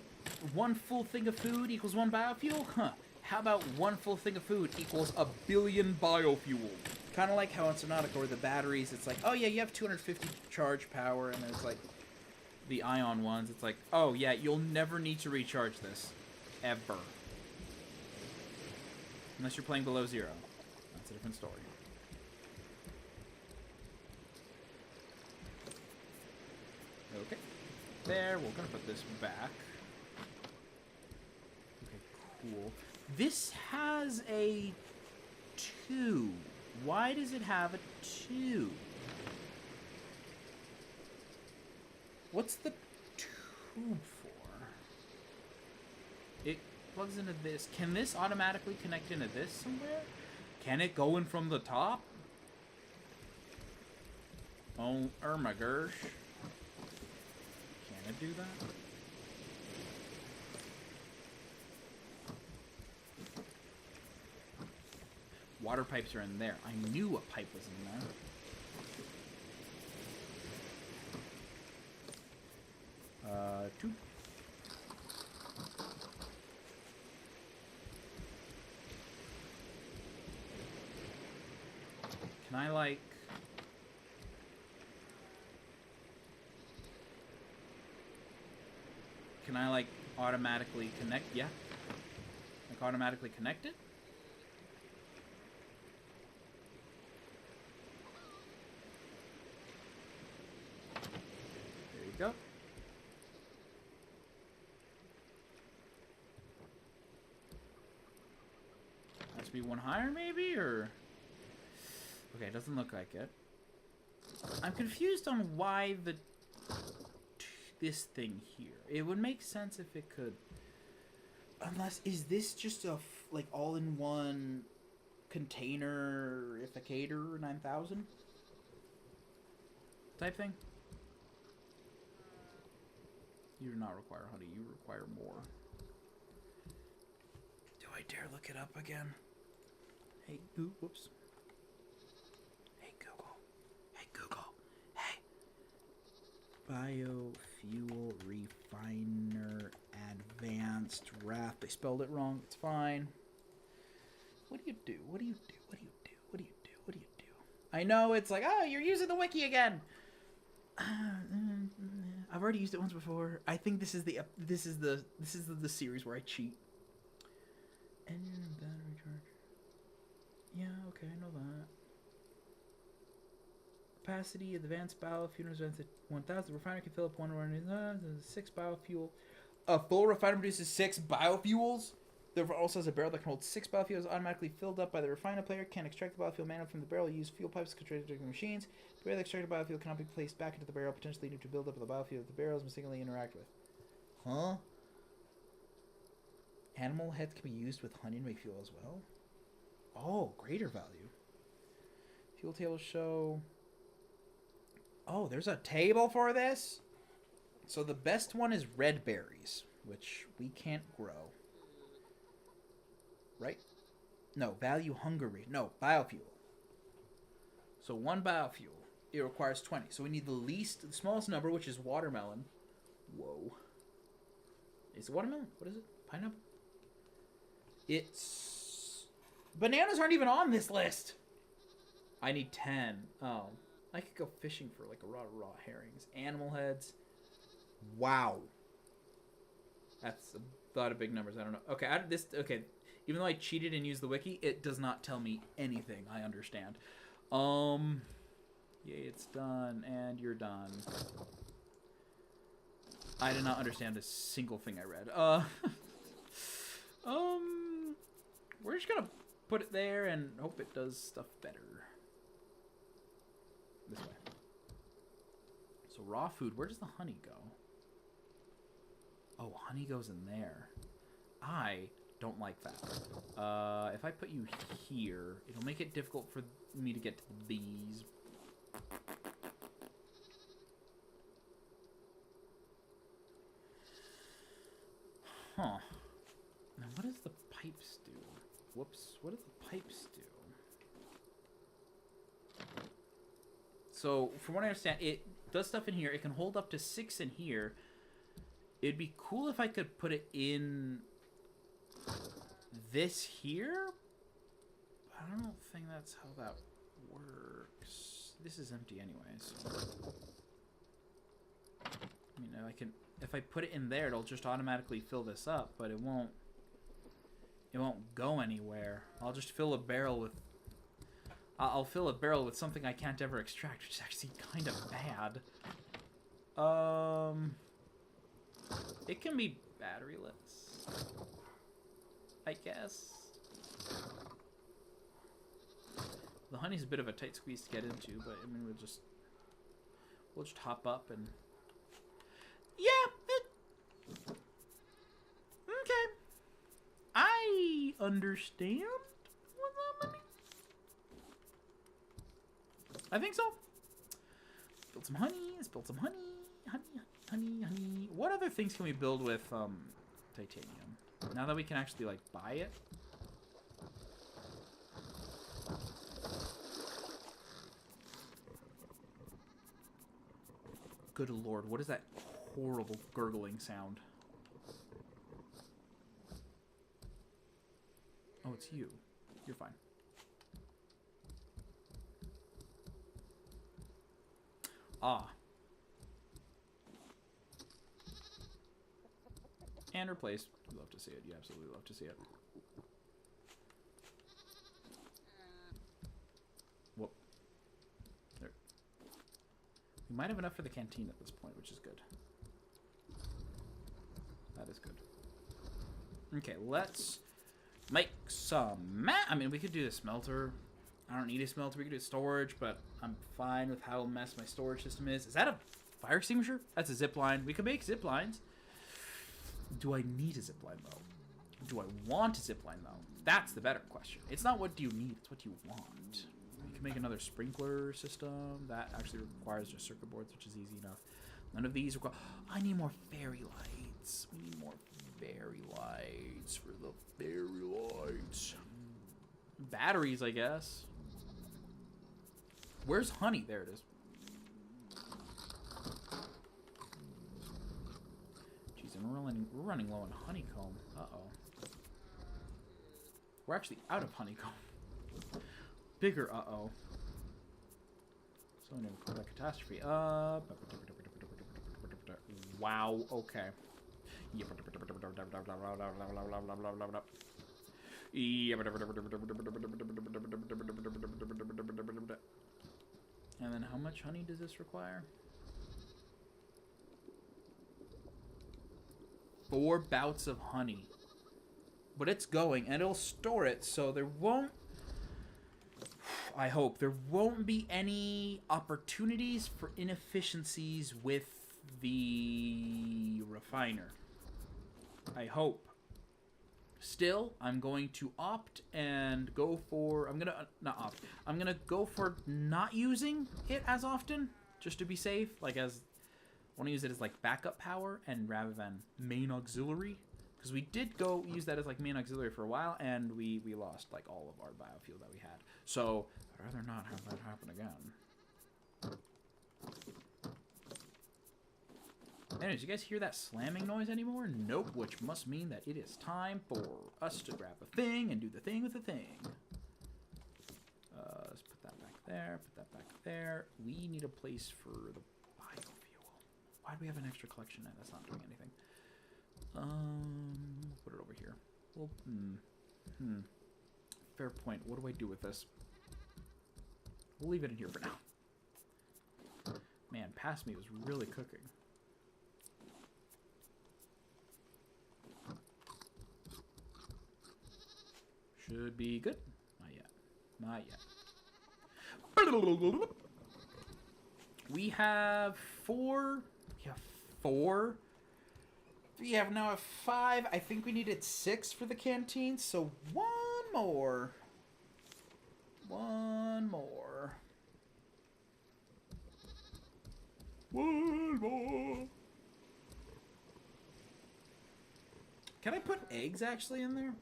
full thing of food equals 1 biofuel? Huh. How about 1 full thing of food equals 1 billion biofuel? Kind of like how in Subnautica or the batteries, it's like, oh yeah, you have 250 charge power, and then it's like the ion ones, it's like, oh yeah, you'll never need to recharge this. Ever. Unless you're playing below 0. That's a different story. Okay. There, we're gonna put this back. Okay, cool. This has a 2. Why does it have a 2? What's the tube for? It plugs into this. Can this automatically connect into this somewhere? Can it go in from the top? Oh, my gosh. gonna do that. Water pipes are in there. I knew a pipe was in there. Two. Can I, like... Can I, like, automatically connect? Yeah. Like, automatically connect it? There you go. Has to be one higher, maybe, or... Okay, it doesn't look like it. I'm confused on why this thing here. It would make sense if it could. Unless, is this just a like all-in-one containerificator 9000 type thing? You do not require honey. You require more. Do I dare look it up again? Hey, whoops. Biofuel refiner advanced Raft. They spelled it wrong. It's fine. What do you do? What do you do? What do you do? What do you do? What do you do? I know it's like, oh, you're using the wiki again. I've already used it once before. I think this is the series where I cheat. Engine battery charge. Yeah, okay, I know that. Capacity, advanced biofuel advanced at 1,000. The refiner can fill up 6 biofuel. A full refiner produces 6 biofuels. There also has a barrel that can hold 6 biofuels automatically filled up by the refiner player. Can extract the biofuel manually from the barrel. Use fuel pipes controlled by machines. The barrel extracted biofuel cannot be placed back into the barrel, potentially leading to build up of the biofuel that the barrels mistakenly interact with. Huh? Animal heads can be used with honey and make fuel as well. Oh, greater value. Fuel tables show... Oh, there's a table for this? So the best one is red berries, which we can't grow. Right? No, value hungry. No, biofuel. So 1 biofuel. It requires 20. So we need the smallest number, which is watermelon. Whoa. Is it watermelon? What is it? Pineapple? It's... Bananas aren't even on this list! I need 10. Oh. I could go fishing for like a raw herrings. Animal heads. Wow. That's a lot of big numbers. I don't know. Okay, okay. Even though I cheated and used the wiki, it does not tell me anything. I understand. Yay, it's done, and you're done. I did not understand a single thing I read. We're just gonna put it there and hope it does stuff better. This way. So raw food, where does the honey go? Oh, honey goes in there. I don't like that. If I put you here, it'll make it difficult for me to get to the bees. Huh. Now what does the pipes do? Whoops. What do the pipes do? So, from what I understand, it does stuff in here. It can hold up to 6 in here. It'd be cool if I could put it in this here. But I don't think that's how that works. This is empty anyways. I mean, I can... If I put it in there, it'll just automatically fill this up, but it won't go anywhere. I'll just fill a barrel with... I'll fill a barrel with something I can't ever extract, which is actually kind of bad. It can be batteryless, I guess. The honey's a bit of a tight squeeze to get into, but I mean, we'll just hop up and... Yeah! Okay. I understand what that means. I think so. Spilled some honey. Spilled some honey. Honey. Honey, honey. What other things can we build with titanium? Now that we can actually, like, buy it. Good lord, what is that horrible gurgling sound? Oh, it's you. You're fine. Ah. And replace. You love to see it. You absolutely love to see it. Whoop. There. We might have enough for the canteen at this point, which is good. That is good. Okay, let's make some I mean, we could do a smelter. I don't need a smelter. We could do storage, but I'm fine with how messed my storage system is. Is that a fire extinguisher? That's a zip line. We could make zip lines. Do I need a zip line, though? Do I want a zip line, though? That's the better question. It's not what do you need, it's what do you want. We can make another sprinkler system. That actually requires just circuit boards, which is easy enough. None of these require... I need more fairy lights. We need more fairy lights for the fairy lights. Batteries, I guess. Where's honey? There it is. Jeez, and we're running low on honeycomb. Uh-oh. We're actually out of honeycomb. Bigger uh-oh. So never call that catastrophe. Wow, okay. And then how much honey does this require? 4 bouts of honey. But it's going, and it'll store it, so there won't... I hope there won't be any opportunities for inefficiencies with the refiner. I hope. Still, I'm going to opt and go for... I'm going to... not opt. I'm going to go for not using it as often, just to be safe. Like, as... I want to use it as, like, backup power, and rather than main auxiliary. Because we did go use that as, like, main auxiliary for a while, and we lost, like, all of our biofuel that we had. So, I'd rather not have that happen again. Anyways, you guys hear that slamming noise anymore? Nope, which must mean that it is time for us to grab a thing and do the thing with the thing. Let's put that back there, put that back there. We need a place for the biofuel. Why do we have an extra collection net? That's not doing anything. Put it over here. Well, fair point. What do I do with this? We'll leave it in here for now. Man, past me was really cooking. Should be good. Not yet. Not yet. We have 4. We have 4. We have now 5. I think we needed 6 for the canteen, so 1 more. 1 more. 1 more. Can I put eggs actually in there?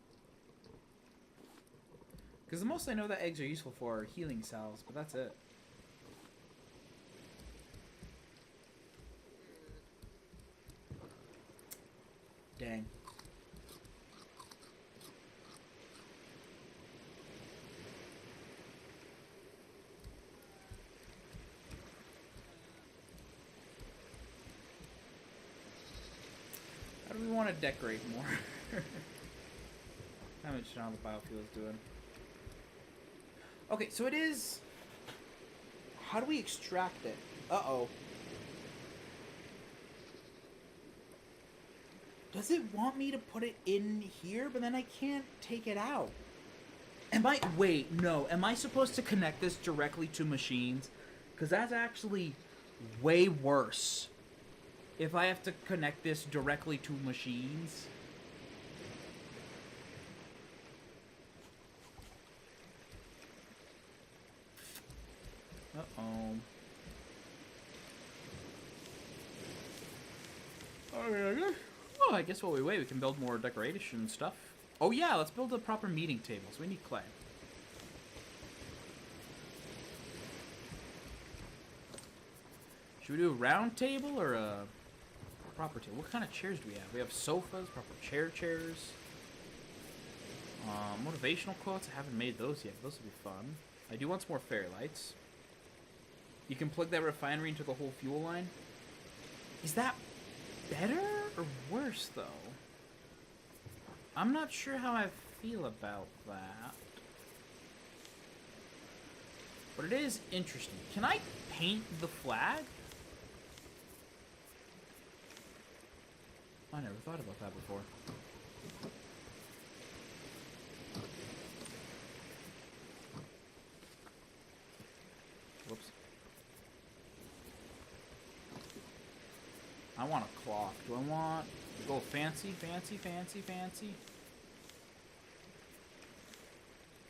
Because the most I know that eggs are useful for are healing cells, but that's it. Dang. How do we want to decorate more? How much how the biofuel is doing? Okay, so it is... How do we extract it? Uh-oh. Does it want me to put it in here? But then I can't take it out. Am I... Wait, no. Am I supposed to connect this directly to machines? Because that's actually way worse. If I have to connect this directly to machines... Uh-oh. Well, I guess while we wait, we can build more decoration stuff. Oh yeah, let's build a proper meeting table. So we need clay. Should we do a round table or a proper table? What kind of chairs do we have? We have sofas, proper chairs. Motivational quotes. I haven't made those yet. Those would be fun. I do want some more fairy lights. You can plug that refinery into the whole fuel line. Is that better or worse, though? I'm not sure how I feel about that. But it is interesting. Can I paint the flag? I never thought about that before. Whoops. I want a clock. Do I want to go fancy?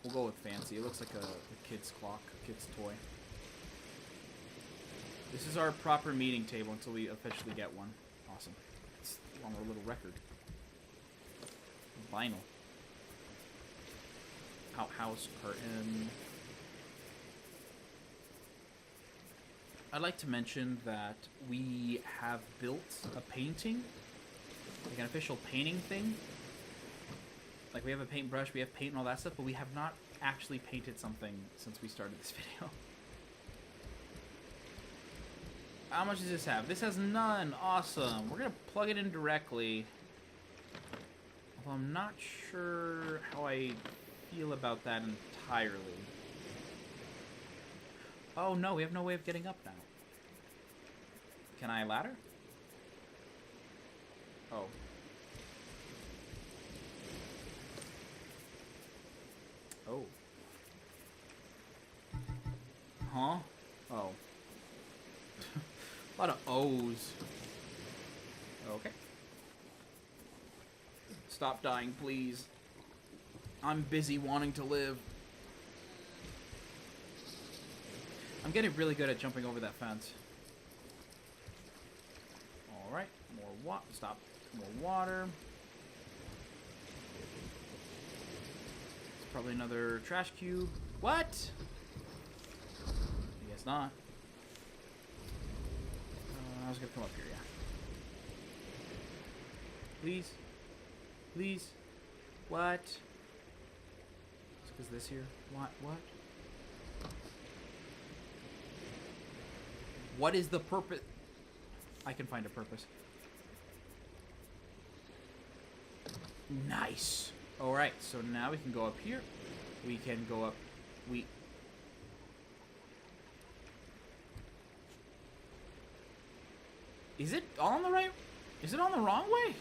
We'll go with fancy. It looks like a kid's clock, a kid's toy. This is our proper meeting table until we officially get one. Awesome. It's on our little record. Vinyl. Outhouse curtain. I'd like to mention that we have built a painting, like an official painting thing. Like, we have a paintbrush, we have paint and all that stuff, but we have not actually painted something since we started this video. How much does this have? This has none. Awesome. We're going to plug it in directly. Although I'm not sure how I feel about that entirely. Oh, no. We have no way of getting up now. Can I ladder? Oh. Oh. Huh? Oh. A lot of O's. Okay. Stop dying, please. I'm busy wanting to live. I'm getting really good at jumping over that fence. Alright. More water. Stop. More water. It's probably another trash cube. What? I guess not. I was gonna come up here, yeah. Please? Please? What? It's because this here? What? What? What is the purpose? I can find a purpose. Nice. Alright, so now we can go up here. We can go up. Is it on the right? Is it on the wrong way?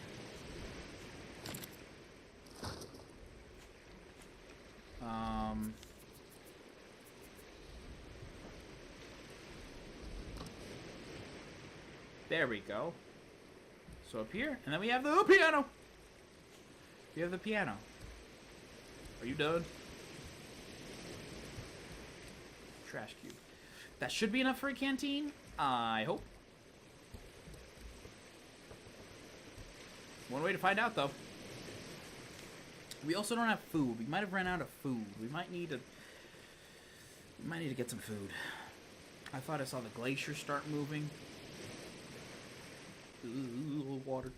There we go. So up here, and then we have the piano. We have the piano. Are you done? Trash cube. That should be enough for a canteen. I hope. One way to find out, though. We also don't have food. We might have run out of food. We might need to get some food. I thought I saw the glacier start moving. Ooh, water.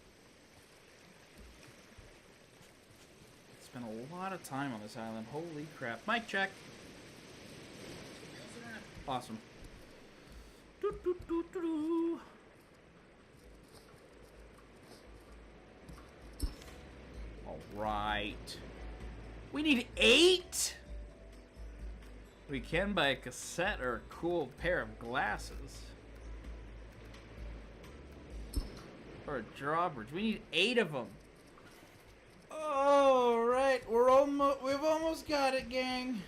Spent a lot of time on this island. Holy crap. Mic check. Awesome. Doo, doo, doo, doo, doo. Alright. We need 8? We can buy a cassette or a cool pair of glasses. Or a drawbridge. We need 8 of them. Alright, we've almost got it, gang.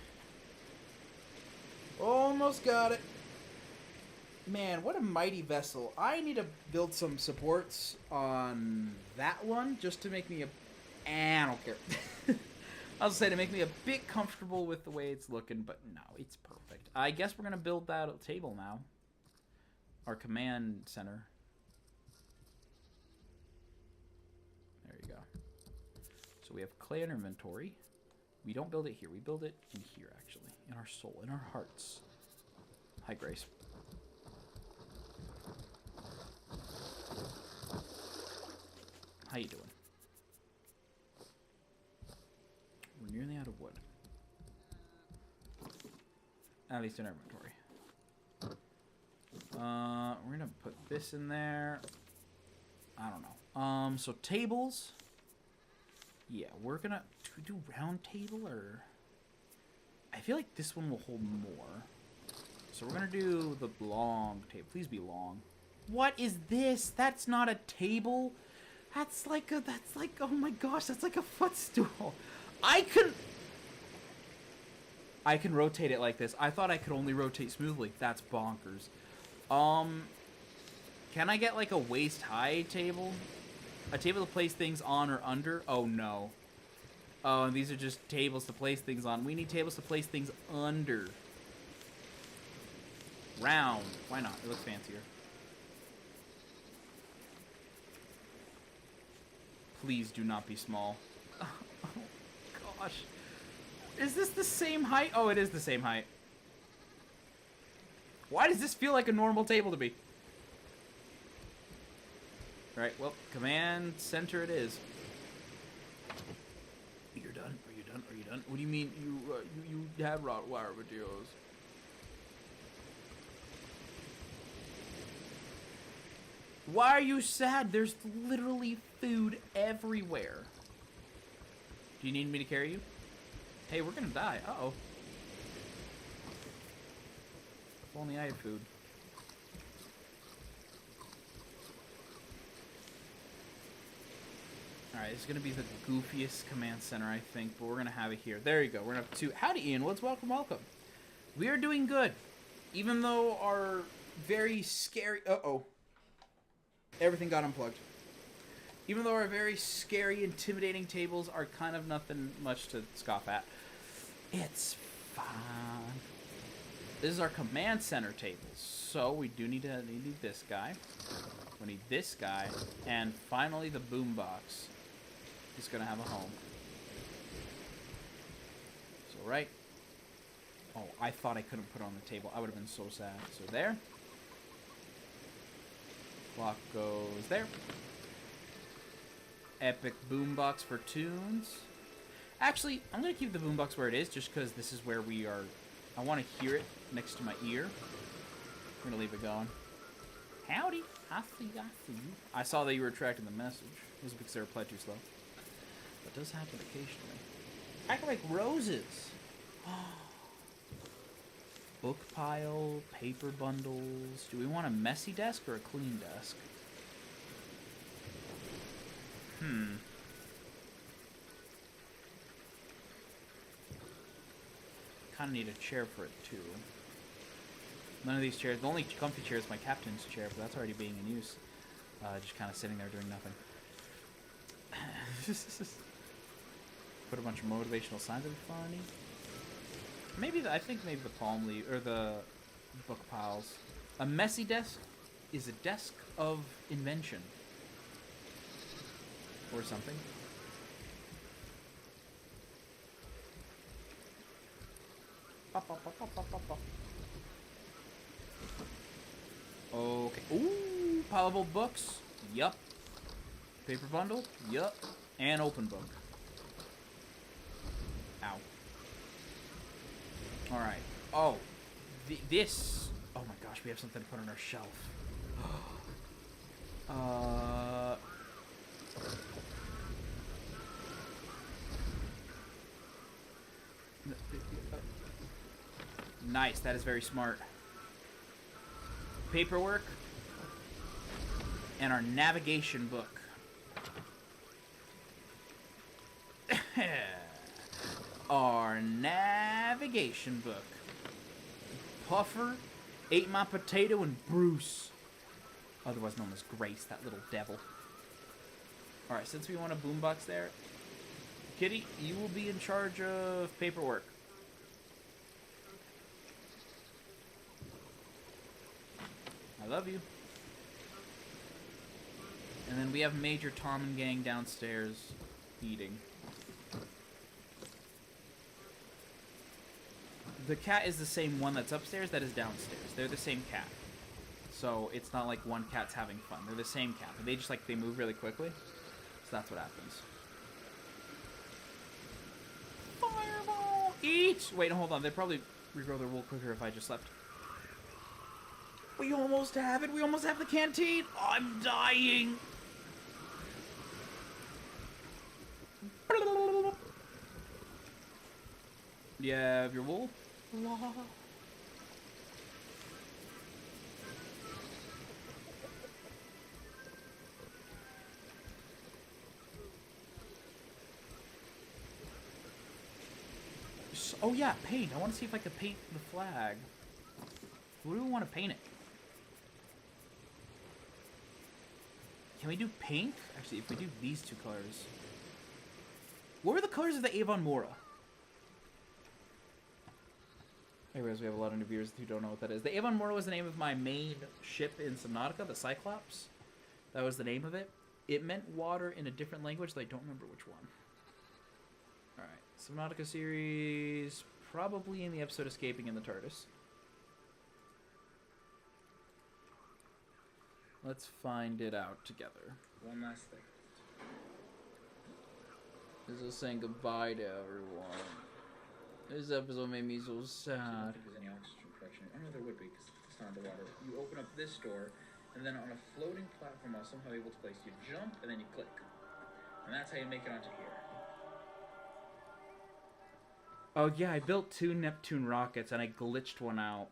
Almost got it. Man, what a mighty vessel. I need to build some supports on that one just to make me a... I don't care. I was saying to make me a bit comfortable with the way it's looking, but no, it's perfect. I guess we're going to build that table now. Our command center. So we have clay in our inventory. We don't build it here. We build it in here, actually. In our soul, in our hearts. Hi, Grace. How you doing? We're nearly out of wood. At least in our inventory. We're gonna put this in there. I don't know. So tables. Yeah, we're gonna... Do we do round table, or... I feel like this one will hold more. So we're gonna do the long table. Please be long. What is this? That's not a table. That's like, oh my gosh, that's like a footstool. I can rotate it like this. I thought I could only rotate smoothly. That's bonkers. Can I get like a waist-high table? A table to place things on or under? Oh, no. Oh, and these are just tables to place things on. We need tables to place things under. Round. Why not? It looks fancier. Please do not be small. Oh, gosh. Is this the same height? Oh, it is the same height. Why does this feel like a normal table to me? Alright, well, command center it is. You're done? Are you done? Are you done? What do you mean you have Rottweiler videos? Why are you sad? There's literally food everywhere. Do you need me to carry you? Hey, we're gonna die. Uh-oh. If only I had food. Alright, this is gonna be the goofiest command center, I think, but we're gonna have it here. There you go. We're gonna have two. Howdy, Ian Woods. Welcome, welcome. We are doing good. Even though our very scary... Uh-oh. Everything got unplugged. Even though our very scary, intimidating tables are kind of nothing much to scoff at. It's fine. This is our command center tables. So we do need this guy. We need this guy. And finally the boombox is going to have a home. So right. Oh, I thought I couldn't put it on the table. I would have been so sad. So there. Clock goes there. Epic boombox for tunes. Actually, I'm going to keep the boombox where it is just because this is where we are. I want to hear it next to my ear. I'm going to leave it going. Howdy. I see you. I saw that you were tracking the message. It was because they replied too slow. That does happen occasionally. Act like roses. Book pile, paper bundles. Do we want a messy desk or a clean desk? Kind of need a chair for it too. None of these chairs. The only comfy chair is my captain's chair, but that's already being in use. Just kind of sitting there doing nothing. Put a bunch of motivational signs. That'd be funny. Maybe I think maybe the palm leaf or the book piles. A messy desk is a desk of invention. Or something. Okay. Ooh, pileable books. Yup. Paper bundle. Yup. And open book. Ow. All right. Oh, this. Oh my gosh, we have something to put on our shelf. Nice. That is very smart. Paperwork and our navigation book. Our navigation book. Puffer, Ate My Potato, and Bruce. Otherwise known as Grace, that little devil. Alright, since we want a boombox there, Kitty, you will be in charge of paperwork. I love you. And then we have Major Tom and Gang downstairs eating. The cat is the same one that's upstairs that is downstairs. They're the same cat. So it's not like one cat's having fun. They're the same cat. But they just like, they move really quickly. So that's what happens. Fireball! Eat! Wait, hold on. They'd probably regrow their wool quicker if I just slept. We almost have it. We almost have the canteen. Oh, I'm dying. You have your wool? Oh yeah, paint. I want to see if I could paint the flag. What do we want to paint it? Can we do pink? Actually, if we do these two colors. What were the colors of the Avon Mora? I realize we have a lot of new viewers who don't know what that is. The Avon Mora was the name of my main ship in Subnautica, the Cyclops. That was the name of it. It meant water in a different language, but I don't remember which one. Alright, Subnautica series, probably in the episode Escaping in the TARDIS. Let's find it out together. One last thing. This is saying goodbye to everyone. This episode made me so sad. I don't think there's any oxygen production. I know there would be, because it's not underwater. You open up this door, and then on a floating platform while somehow able to place, you jump, and then you click. And that's how you make it onto here. Oh yeah, I built 2 Neptune rockets, and I glitched one out.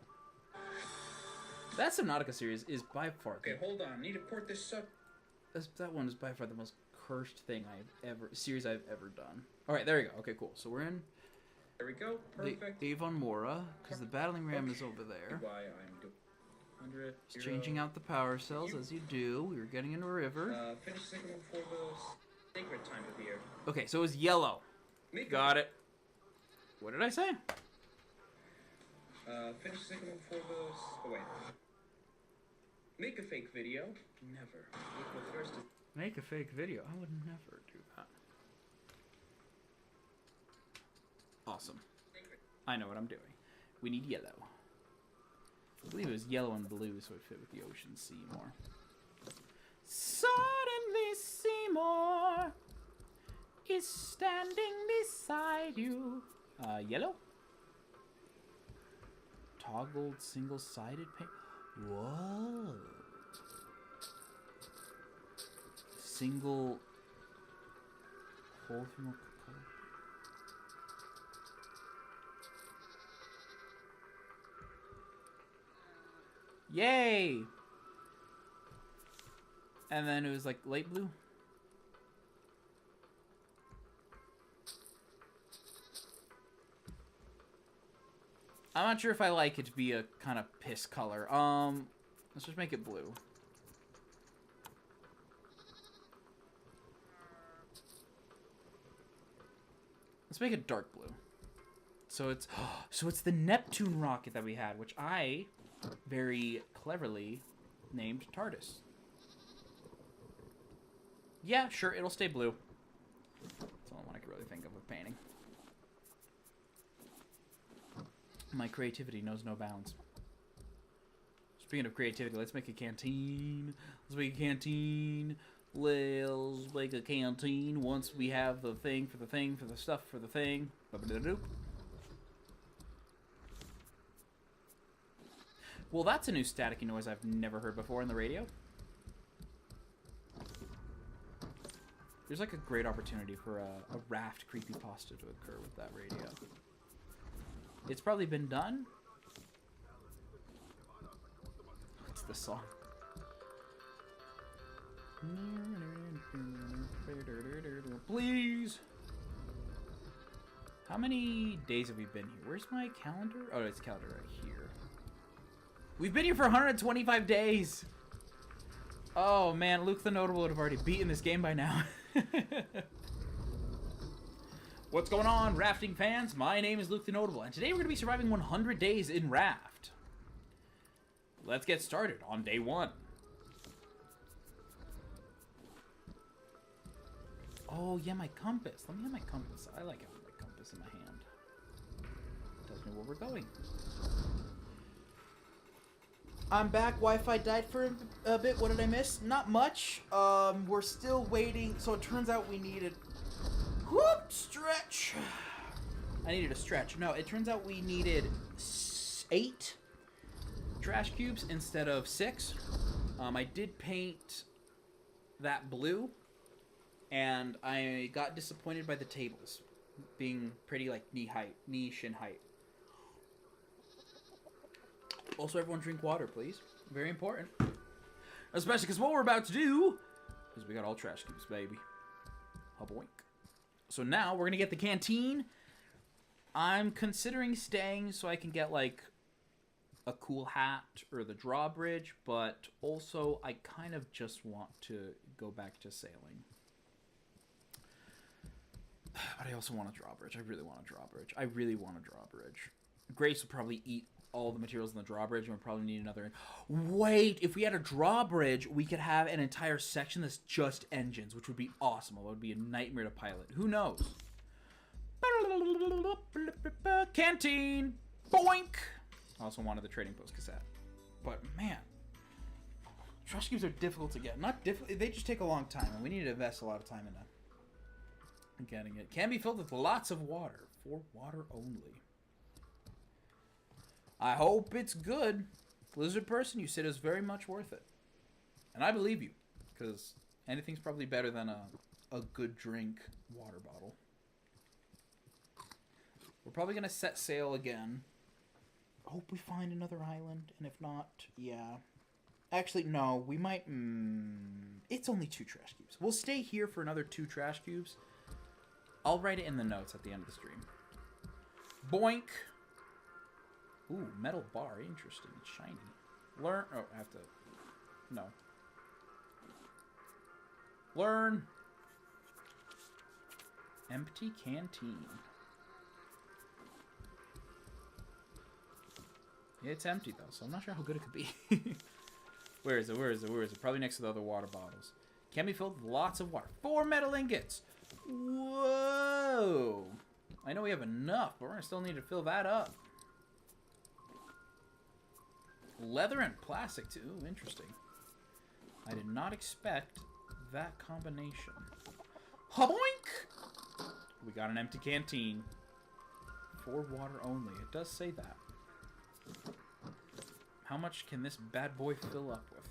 That Subnautica series is by far... Okay, hold on. I need to port this up. That one is by far the most cursed thing series I've ever done. Alright, there we go. Okay, cool. So we're in... There we go. Perfect. The Avon Mora, because the battling ram is over there. Why I'm doing 100. It's changing out the power cells as you do. We were getting in a river. Finish syncing before the sacred time appeared. Okay, so it was yellow. Got it. What did I say? Finish syncing before the... Oh, wait. Make a fake video. Never. Make a fake video? I would never do that. Awesome. I know what I'm doing. We need yellow. I believe it was yellow and blue, so it fit with the ocean Seymour. Suddenly Seymour is standing beside you. Yellow? Toggled single-sided paint. Whoa. Single hole from a color. Yay! And then it was like light blue. I'm not sure if I like it to be a kind of piss color. Let's just make it blue. Let's make it dark blue. So it's the Neptune rocket that we had, which I very cleverly named TARDIS. Yeah, sure, it'll stay blue. That's the only one I can really think of with painting. My creativity knows no bounds. Speaking of creativity, let's make a canteen. Let's make a canteen. Let's make a canteen once we have the thing for the thing for the stuff for the thing. Well, that's a new staticky noise I've never heard before in the radio. There's like a great opportunity for a Raft creepypasta to occur with that radio. It's probably been done. What's the song? Please. How many days have we been here? Where's my calendar? Oh, it's calendar right here. We've been here for 125 days. Oh man, Luke the Notable would have already beaten this game by now. What's going on, rafting fans? My name is Luke the Notable, and today we're going to be surviving 100 days in Raft. Let's get started on day 1. Oh, yeah, my compass. Let me have my compass. I like having my compass in my hand. It tells me where we're going. I'm back. Wi-Fi died for a bit. What did I miss? Not much. We're still waiting. So it turns out we needed... Whoop! Stretch! I needed a stretch. No, it turns out we needed 8 trash cubes instead of 6. I did paint that blue, and I got disappointed by the tables being pretty like knee shin height. Also, everyone drink water, please. Very important. Especially because what we're about to do is we got all trash cubes, baby. Hoboink. So now we're going to get the canteen. I'm considering staying so I can get, like, a cool hat or the drawbridge, but also I kind of just want to go back to sailing. But I also want a drawbridge. I really want a drawbridge. I really want a drawbridge. Grace will probably eat all the materials in the drawbridge, and we'll probably need another... Wait, if we had a drawbridge, we could have an entire section that's just engines, which would be awesome. It would be a nightmare to pilot. Who knows? Canteen! Boink! I also wanted the Trading Post cassette. But, man. Trash cubes are difficult to get. Not difficult. They just take a long time, and we need to invest a lot of time in getting it. Can be filled with lots of water. For water only. I hope it's good. Lizard person, you said it's very much worth it. And I believe you. Because anything's probably better than a good drink water bottle. We're probably going to set sail again. Hope we find another island. And if not, yeah. Actually, no. We might... it's only 2 trash cubes. We'll stay here for another 2 trash cubes. I'll write it in the notes at the end of the stream. Boink. Ooh, metal bar. Interesting. It's shiny. Learn. Oh, I have to... No. Learn. Empty canteen. It's empty, though, so I'm not sure how good it could be. Where is it? Where is it? Where is it? Probably next to the other water bottles. Can be filled with lots of water. 4 metal ingots. Whoa. I know we have enough, but we're going to still need to fill that up. Leather and plastic, too. Ooh, interesting. I did not expect that combination. Hoink! We got an empty canteen. For water only. It does say that. How much can this bad boy fill up with?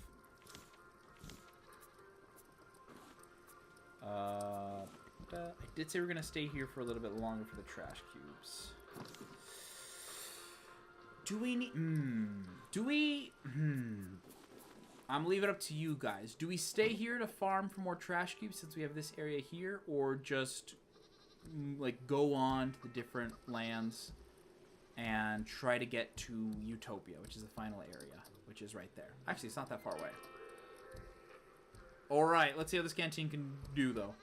I did say we're going to stay here for a little bit longer for the trash cubes. Do we need... I'm leaving it up to you guys. Do we stay here to farm for more trash cubes since we have this area here? Or just, like, go on to the different lands and try to get to Utopia, which is the final area, which is right there. Actually, it's not that far away. Alright, let's see how this canteen can do, though.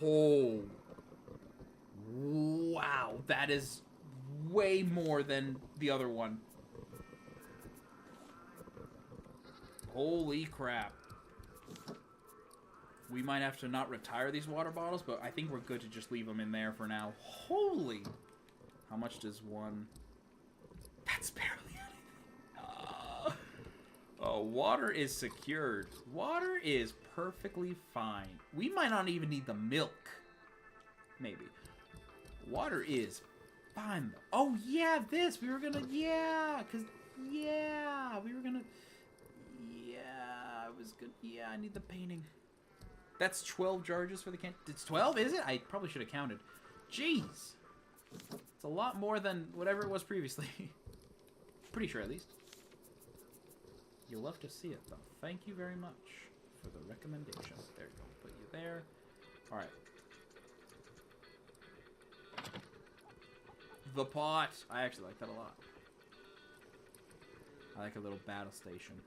Oh. Wow, that is way more than the other one. Holy crap. We might have to not retire these water bottles, but I think we're good to just leave them in there for now. Holy! How much does one... That's barely anything. Oh, water is secured. Water is perfectly fine. We might not even need the milk. Maybe. Water is fine, though. Oh, yeah, this! We were gonna... Yeah! Because... Yeah! We were gonna... Yeah, it was good. Yeah, I need the painting. That's 12 charges for the can. It's 12, is it? I probably should have counted. Jeez. It's a lot more than whatever it was previously. Pretty sure, at least. You'll love to see it, though. Thank you very much for the recommendation. There you go. Put you there. All right. The pot. I actually like that a lot. I like a little battle station.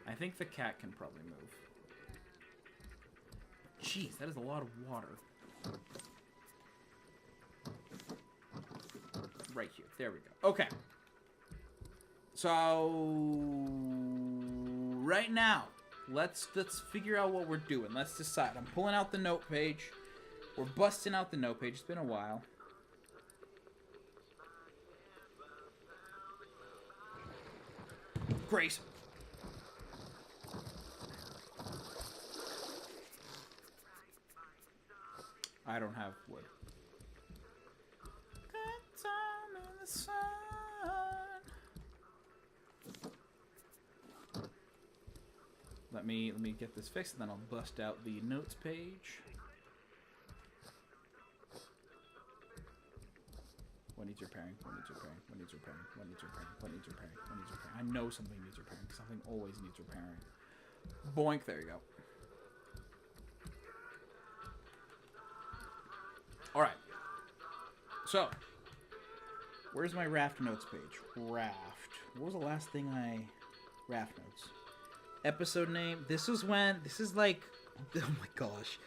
I think the cat can probably move. Jeez, that is a lot of water. Right here. There we go. Okay. So right now, let's figure out what we're doing. Let's decide. I'm pulling out the note page. We're busting out the note page. It's been a while. Grace. I don't have wood. Good time in the sun. Let me get this fixed, and then I'll bust out the notes page. What needs repairing? What needs repairing? What needs repairing? What needs repairing? What needs repairing? What needs repairing? I know something needs repairing. Something always needs repairing. Boink, there you go. Alright. So, where's my Raft notes page? Raft. What was the last thing Raft notes. Episode name. This is like... Oh my gosh.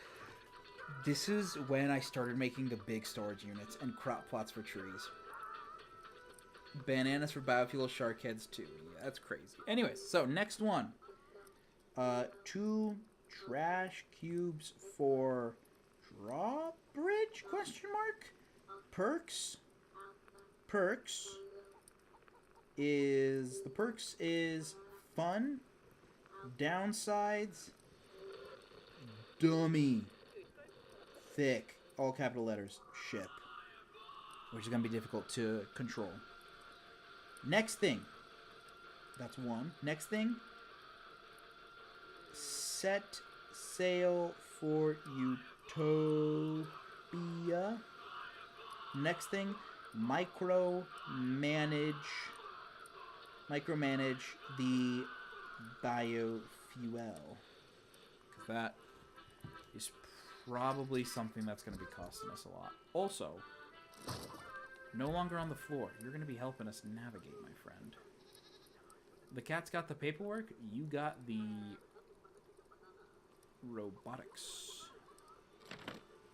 This is when I started making the big storage units and crop plots for trees. Bananas for biofuel, shark heads too. Yeah, that's crazy. Anyways, so next one. 2 trash cubes for drawbridge? Question mark? Perks. Perks is... The perks is fun. Downsides. Dummy. Thick, all capital letters, ship, which is going to be difficult to control. Next thing, that's 1. Next thing, set sail for Utopia. Next thing, micromanage the biofuel. Because that is probably something that's going to be costing us a lot. Also, no longer on the floor. You're going to be helping us navigate, my friend. The cat's got the paperwork. You got the robotics.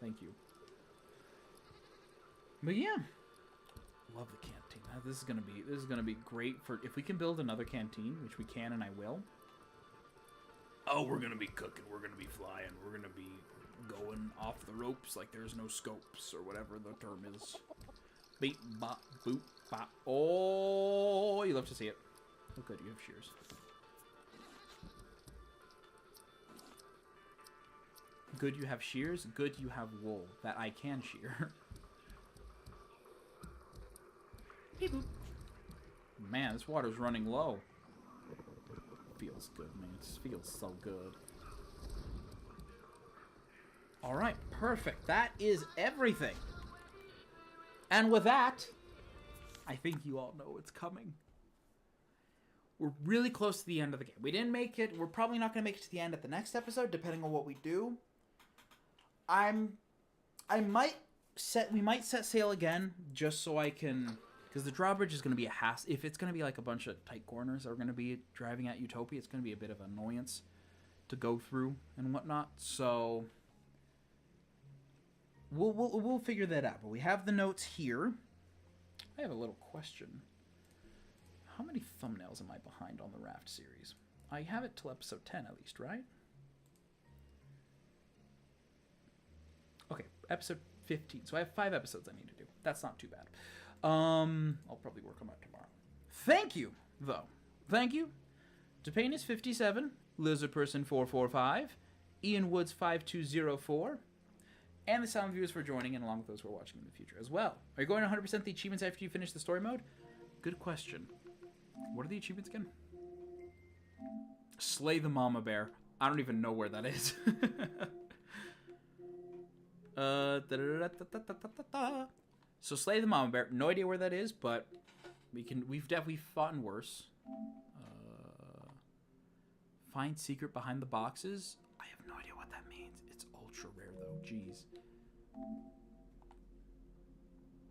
Thank you. But yeah, love the canteen. This is gonna be great for if we can build another canteen, which we can, and I will. Oh, we're gonna be cooking. We're gonna be flying. We're gonna be going off the ropes like there's no scopes or whatever the term is. Beep, bop, boop, bop. Oh, you love to see it. Oh, good, you have shears. Good, you have shears. Good, you have wool that I can shear. Beep, boop. Man, this water's running low. Feels good, man. It feels so good. Alright, perfect. That is everything. And with that, I think you all know what's coming. We're really close to the end of the game. We didn't make it. We're probably not going to make it to the end at the next episode, depending on what we do. We might set sail again, just so I can... Because the drawbridge is going to be a hassle. If it's going to be like a bunch of tight corners that we're going to be driving at Utopia, it's going to be a bit of an annoyance to go through and whatnot. So we'll figure that out. But we have the notes here. I have a little question. How many thumbnails am I behind on the Raft series? I have it till episode 10 at least, right? Okay, episode 15. So I have 5 episodes I need to do. That's not too bad. I'll probably work on that tomorrow. Thank you, though. Thank you to Painus57, Lizardperson445, Ian Woods5204, and the sound viewers for joining, and along with those who are watching in the future as well. Are you going to 100% the achievements after you finish the story mode? Good question. What are the achievements again? Slay the mama bear. I don't even know where that is. So slay the mama bear. No idea where that is, but we've definitely fought in worse. Find secret behind the boxes. I have no idea what that means. It's ultra rare though. Jeez.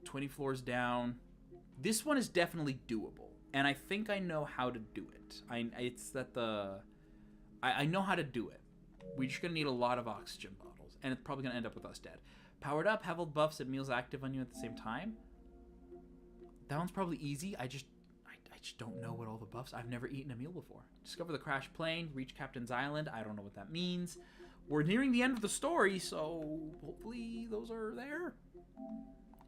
20 floors down. This one is definitely doable, and I think I know how to do it. I know how to do it. We're just gonna need a lot of oxygen bottles, and it's probably gonna end up with us dead. Powered up, have all buffs and meals active on you at the same time. That one's probably easy. I just don't know what all the buffs. I've never eaten a meal before. Discover the crashed plane. Reach Captain's Island. I don't know what that means. We're nearing the end of the story, so hopefully those are there.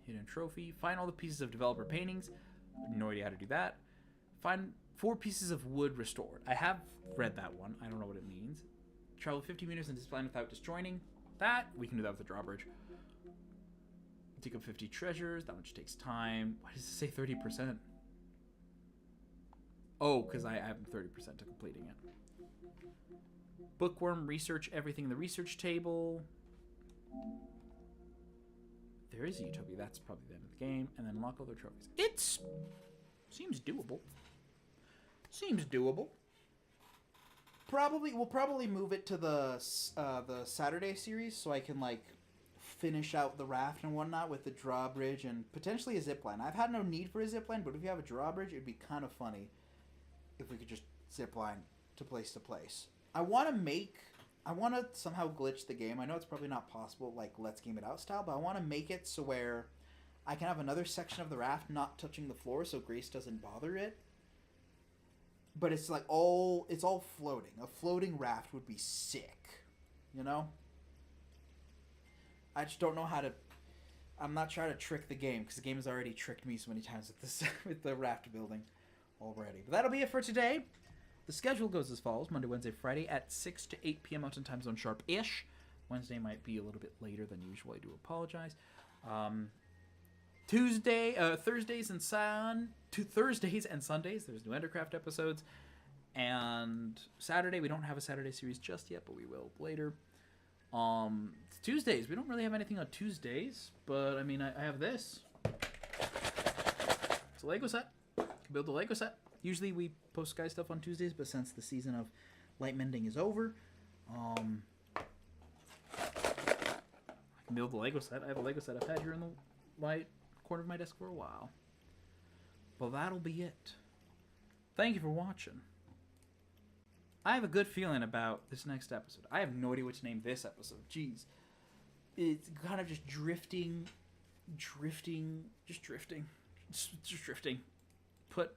Hidden trophy. Find all the pieces of developer paintings. No idea how to do that. Find 4 pieces of wood restored. I have read that one. I don't know what it means. Travel 50 meters into this land without destroying that. We can do that with the drawbridge. Take up 50 treasures. That much takes time. Why does it say 30%? Oh, because I have 30% to completing it. Bookworm, research everything in the research table. There is a utopia. That's probably the end of the game. And then unlock all their trophies. It's... seems doable. Seems doable. We'll probably move it to the Saturday series so I can, like, finish out the raft and whatnot with the drawbridge and potentially a zipline. I've had no need for a zipline, but if you have a drawbridge, it'd be kind of funny if we could just zipline to place to place. I want to somehow glitch the game. I know it's probably not possible, like, let's game it out style, but I want to make it so where I can have another section of the raft not touching the floor so Grace doesn't bother it. But it's like it's all floating. A floating raft would be sick, you know? I just don't know how to... I'm not trying to trick the game, because the game has already tricked me so many times with this with the raft building already. But that'll be it for today. The schedule goes as follows. Monday, Wednesday, Friday at 6 to 8 p.m. Mountain Time Zone sharp-ish. Wednesday might be a little bit later than usual. I do apologize. Thursdays and Sundays, there's new Endercraft episodes. And Saturday, we don't have a Saturday series just yet, but we will later. It's Tuesdays. We don't really have anything on Tuesdays, but I mean, I have this. It's a Lego set. You can build a Lego set. Usually we post Sky stuff on Tuesdays, but since the season of light mending is over, I can build a Lego set. I have a Lego set I've had here in the light corner of my desk for a while. Well, that'll be it. Thank you for watching. I have a good feeling about this next episode. I have no idea what to name this episode. Jeez. It's kind of just drifting.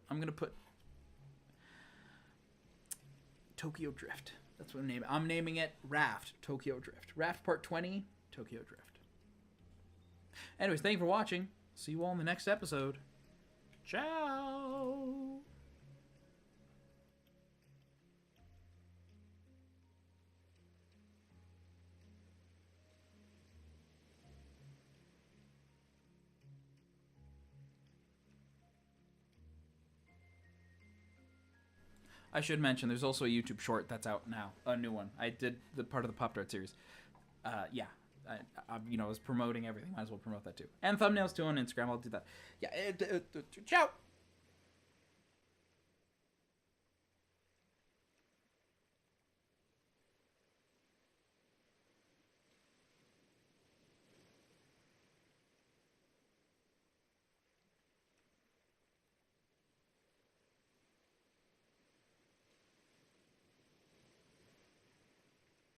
I'm going to put Tokyo Drift. That's what I'm naming it. I'm naming it Raft, Tokyo Drift. Raft Part 20, Tokyo Drift. Anyways, thank you for watching. See you all in the next episode. Ciao! I should mention, there's also a YouTube short that's out now. A new one. I did the part of the Pop Tart series. Yeah. I was promoting everything. Might as well promote that too. And thumbnails too on Instagram. I'll do that. Yeah. Ciao!